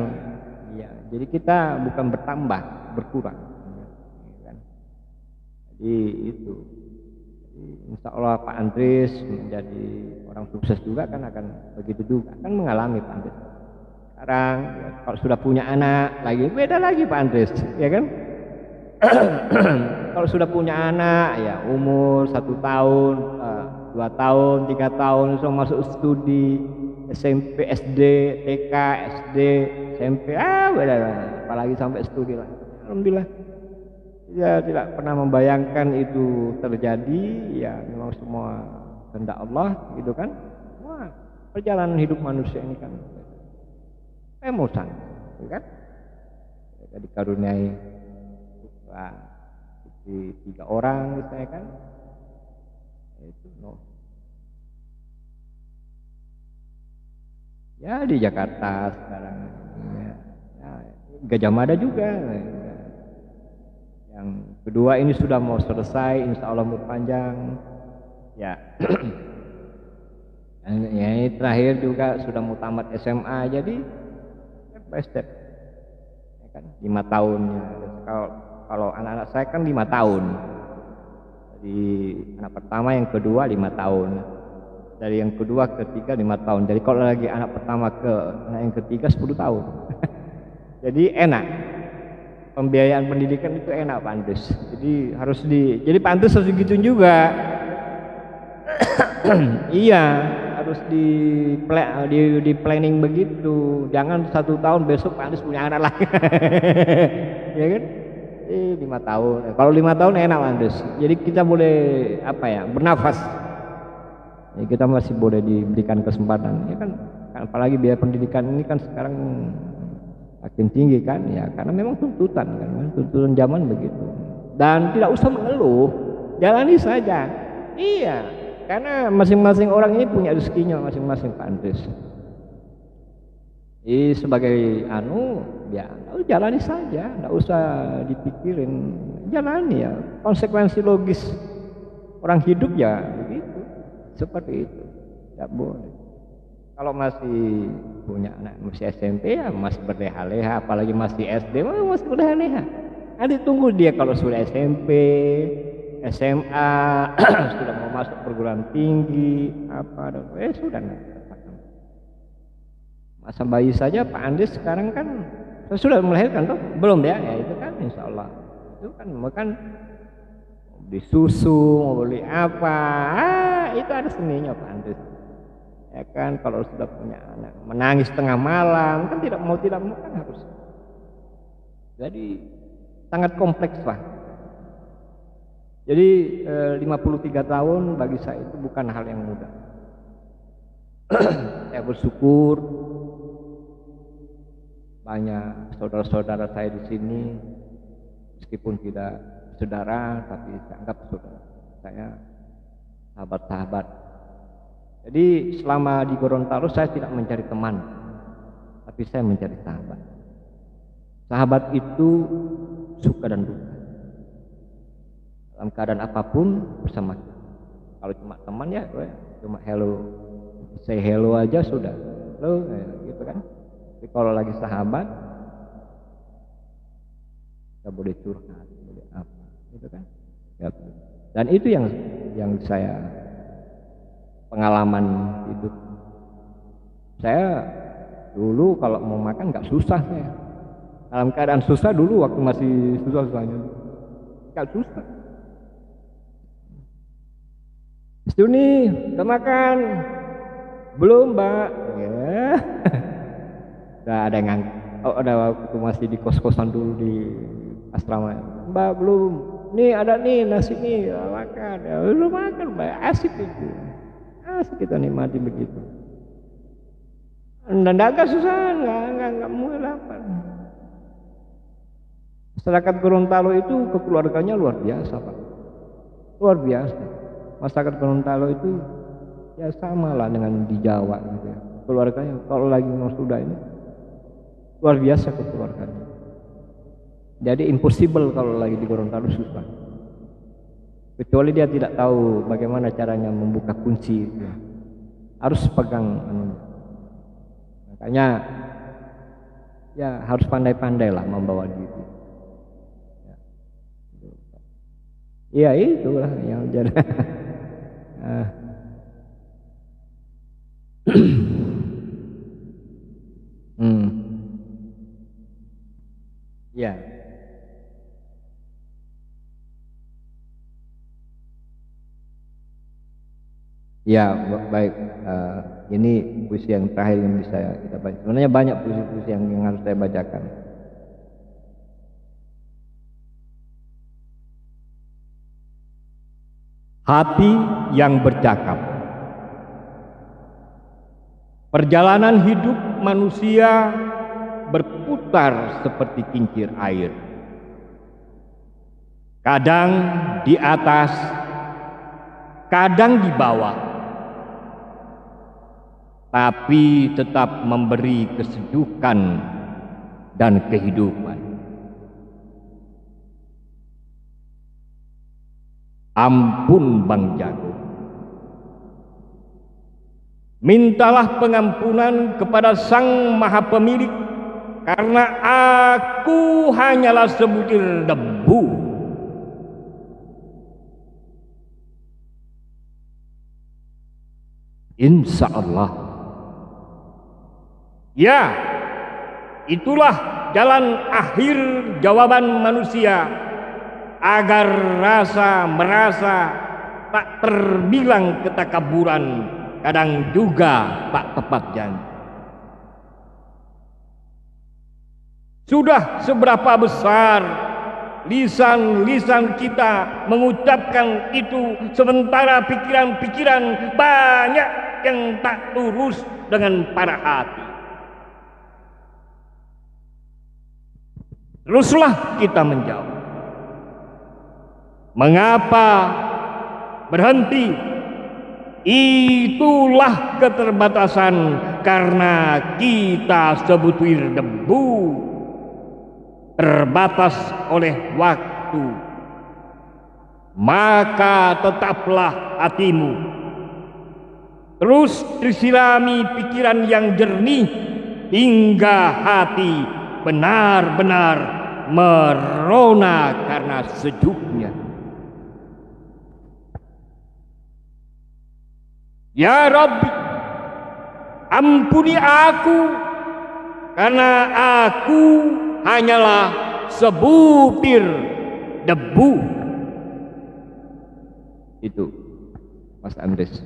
ya jadi kita bukan bertambah, berkurang. Jadi itu. Insya Allah Pak Andres menjadi orang sukses juga kan akan begitu juga. Kan mengalami Pak Andres. Sekarang ya, kalau sudah punya anak lagi beda lagi Pak Andres, ya kan? Kalau sudah punya anak ya umur 1 tahun, 2 tahun, 3 tahun sudah masuk studi SMP, SD, TK, SD, SMP, beda, apalagi sampai studi lah. Alhamdulillah. Ya tidak pernah membayangkan itu terjadi, ya memang semua kehendak Allah gitu kan. Wah, perjalanan hidup manusia ini kan emosan, ya kan? Jadi dikaruniai di 3 orang misalnya kan, itu ya di Jakarta sekarang ya, Gajah Mada juga. Yang kedua ini sudah mau selesai, insya Allah umur panjang ya. Ya ini terakhir juga sudah mau tamat SMA, jadi step by step ya kan, 5 tahunnya. Kalau anak-anak saya kan 5 tahun, jadi anak pertama yang kedua 5 tahun, dari yang kedua ke ketiga 5 tahun, jadi kalau lagi anak pertama ke anak yang ketiga 10 tahun. Jadi enak, pembiayaan pendidikan itu enak Pak Andres, jadi Pak Andres harus digituin juga. Iya, harus di planning begitu, jangan 1 tahun besok Pak Andres punya anak lagi. Ya kan, 5 tahun, kalau 5 tahun enak Pak Andres, jadi kita boleh bernafas ya, kita masih boleh diberikan kesempatan ya kan, apalagi biaya pendidikan ini kan sekarang makin tinggi kan ya, karena memang tuntutan zaman begitu, dan tidak usah mengeluh, jalani saja. Iya, karena masing-masing orang ini punya rezekinya masing-masing Pak Andres. Sebagai ya jalani saja, tidak usah dipikirin, jalani ya, konsekuensi logis orang hidup ya begitu, seperti itu. Tidak boleh. Kalau masih punya anak masih SMP ya masih berleha-leha, apalagi masih SD masih berleha-leha. Nanti tunggu dia kalau sudah SMP, SMA, sudah mau masuk perguruan tinggi, sudah masa bayi saja Pak Andres sekarang kan sudah melahirkan toh? Belum ya? Ya itu kan insya Allah itu kan makan beli susu, mau beli apa, itu ada seninya Pak Andres. Ya kan, kalau sudah punya anak menangis tengah malam kan tidak mau kan harus. Jadi sangat kompleks Pak. Jadi 53 tahun bagi saya itu bukan hal yang mudah. Saya bersyukur banyak saudara-saudara saya di sini, meskipun tidak saudara tapi saya anggap saudara saya, sahabat-sahabat. Jadi selama di Gorontalo saya tidak mencari teman, tapi saya mencari sahabat. Sahabat itu suka dan duka, dalam keadaan apapun bersama kita. Kalau cuma teman ya cuma say hello aja sudah, gitu kan. Tapi kalau lagi sahabat, kita boleh curhat, boleh apa, gitu kan. Dan itu yang saya pengalaman hidup saya dulu, kalau mau makan nggak susah saya, dalam keadaan susah dulu waktu masih susah-susahnya nggak susah. Juni udah makan belum Mbak? Ya udah ada yang ada waktu masih di kos-kosan dulu di asrama, Mbak belum, nih ada nih nasi nih, makan ya, lu makan Mbak, asik itu. Asik kita nikmati begitu. Dan agak susah, nggak mulai lapar. Masyarakat Gorontalo itu kekeluarganya luar biasa Pak, luar biasa. Masyarakat Gorontalo itu ya sama lah dengan di Jawa gitu ya. Keluarganya kalau lagi mau sudah ini luar biasa kekeluarganya. Jadi impossible kalau lagi di Gorontalo susah. Kecuali dia tidak tahu bagaimana caranya membuka kunci itu. Harus pegang makanya ya harus pandai-pandai lah membawa diri. Iya itulah yang jadi. Ya. Ya baik, ini puisi yang terakhir yang bisa kita baca. Sebenarnya banyak puisi-puisi yang harus saya bacakan. Hati yang bercakap. Perjalanan hidup manusia berputar seperti kincir air. kadang di atas, kadang di bawah, tapi tetap memberi kesejukan dan kehidupan. Ampun Bang Jago, mintalah pengampunan kepada Sang Maha Pemilik, karena aku hanyalah sebutir debu. Insya Allah. Ya, itulah jalan akhir jawaban manusia agar rasa merasa tak terbilang ketakaburan, kadang juga tak tepat janji. Sudah seberapa besar lisan-lisan kita mengucapkan itu, sementara pikiran-pikiran banyak yang tak lurus dengan para hati. Teruslah kita menjawab. Mengapa berhenti? Itulah keterbatasan, karena kita sebutir debu, terbatas oleh waktu. Maka tetaplah hatimu terus disirami pikiran yang jernih, hingga hati benar-benar merona karena sejuknya. Ya Rabbi, ampuni aku, karena aku hanyalah sebutir debu. Itu Mas Andres.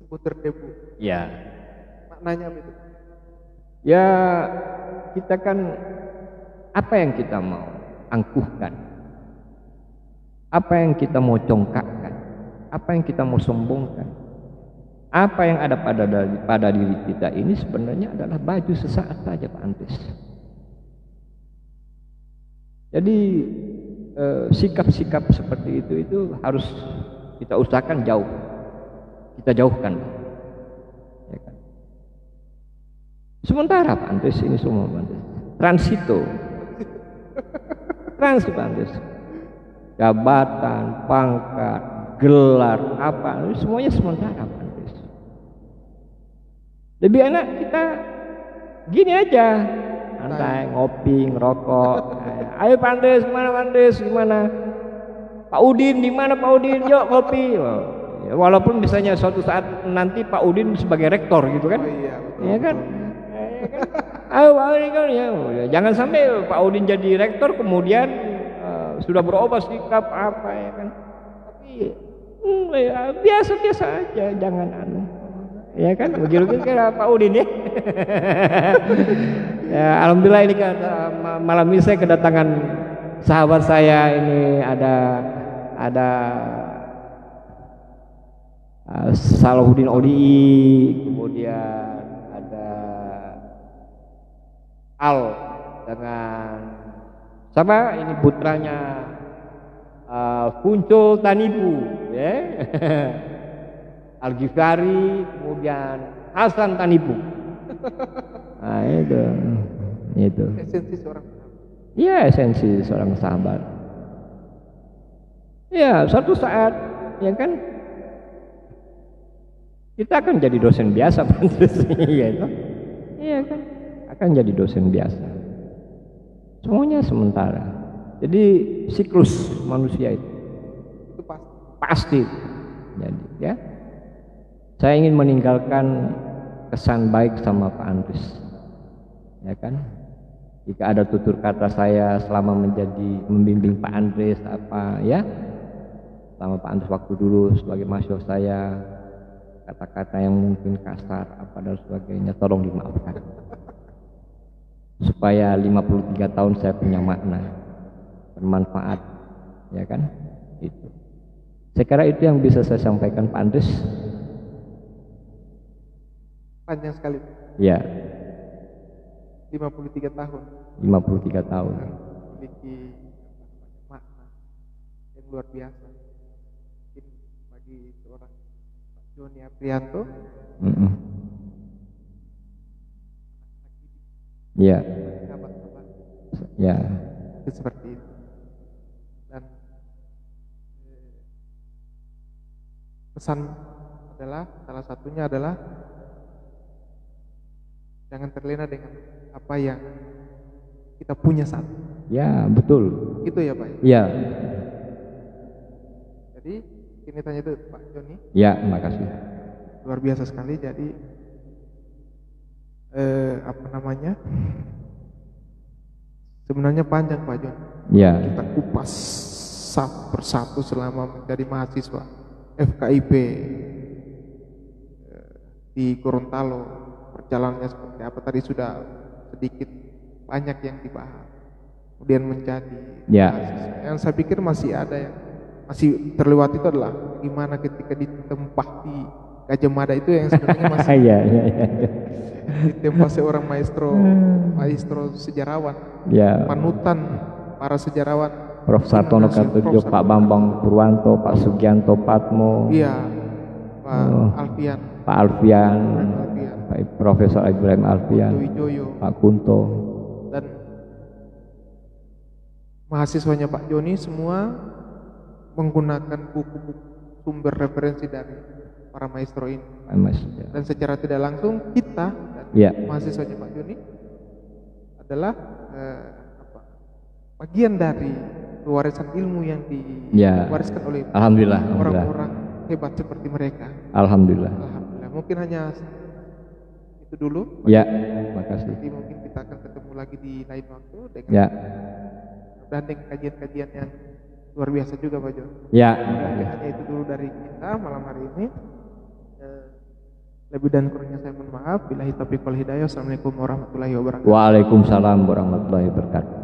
Sebutir debu. Ya. Maknanya apa itu? Ya, kita kan apa yang kita mau angkuhkan, apa yang kita mau congkakkan, apa yang kita mau sombongkan, apa yang ada pada diri kita ini sebenarnya adalah baju sesaat saja, Pak Andres. Jadi sikap-sikap seperti itu harus kita usahakan jauh, kita jauhkan. Ya kan? Sementara Pak Andres ini semua Pak Andres transito, Pak Andres, jabatan, pangkat, gelar, apa, semuanya sementara Pak Andres. Lebih enak kita gini aja, santai, ngopi, ngerokok. Ayo Pak Andres, gimana Pak Andres, gimana? Pak Udin, di mana Pak Udin? Yuk ngopi. Ya, walaupun misalnya suatu saat nanti Pak Udin sebagai rektor gitu kan? Oh iya, betul. Ya kan? Ayo Pak Udin kan ya. Jangan sampai Pak Udin jadi rektor kemudian sudah berubah sikap apa ya kan? Tapi ya, biasa-biasa aja, jangan aneh. Ya kan, begitu kira Pak Udin ya. Ya, alhamdulillah ini kan malam ini saya kedatangan sahabat saya ini, ada Salahuddin Odi, kemudian ada Al dengan sama ini putranya Kuncul Tanibu ya. Al-Ghifari, kemudian Hasan Tanibu. Nah itu Esensi seorang sahabat. iya, esensi seorang sahabat. Ya, suatu saat ya kan kita akan jadi dosen biasa ya itu. Iya kan, akan jadi dosen biasa. Semuanya sementara. Jadi siklus manusia itu pasti. Jadi ya, saya ingin meninggalkan kesan baik sama Pak Andres, ya kan? Jika ada tutur kata saya selama membimbing Pak Andres apa ya, selama Pak Andres waktu dulu sebagai mahasiswa saya, kata-kata yang mungkin kasar apa dan sebagainya, tolong dimaafkan. Supaya 53 tahun saya punya makna, bermanfaat, ya kan? Itu. Saya kira itu yang bisa saya sampaikan Pak Andres. Panjang sekali. Ya. 53 tahun. 53 tahun. Memiliki makna luar biasa. Mungkin bagi seorang Pak Joni Aprianto, ya, sahabat-sahabat, ya, itu seperti itu. Dan pesan adalah, salah satunya adalah jangan terlena dengan apa yang kita punya saat ini. ya, betul. Itu ya Pak. Ya. Jadi ini tanya itu Pak Joni. Ya, makasih. Luar biasa sekali. Jadi apa namanya? Sebenarnya panjang Pak Joni. Ya. Kita kupas satu persatu selama menjadi mahasiswa FKIP di Gorontalo, perjalanannya seperti apa, tadi sudah sedikit banyak yang dibahas. Kemudian menjadi mahasiswa. Yang saya pikir masih ada yang masih terlewat itu adalah gimana ketika ditempah di Gajah Mada itu yang sebenarnya masih ditempah seorang maestro sejarawan, panutan para sejarawan, Prof. Sartono Kartojo, Pak Bambang Purwanto, Pak Sugianto Patmo, Pak Alfian, Pak Profesor Ibrahim Alfian, Pak Kunto, dan mahasiswanya Pak Joni semua menggunakan buku-buku sumber referensi dari para maestro ini. Dan secara tidak langsung kita dan mahasiswanya Pak Joni adalah bagian dari warisan ilmu yang diwariskan oleh orang-orang hebat seperti mereka. Alhamdulillah. Mungkin hanya itu dulu. Ya, makasih. Nanti mungkin kita akan ketemu lagi di lain waktu dengan dan dengan kajian-kajian yang luar biasa juga Pak Jo. Ya. Hanya itu dulu dari kita malam hari ini. Lebih dan kurangnya saya mohon maaf. Billahi taufiq wal hidayah. Assalamualaikum warahmatullahi wabarakatuh. Waalaikumsalam warahmatullahi wabarakatuh.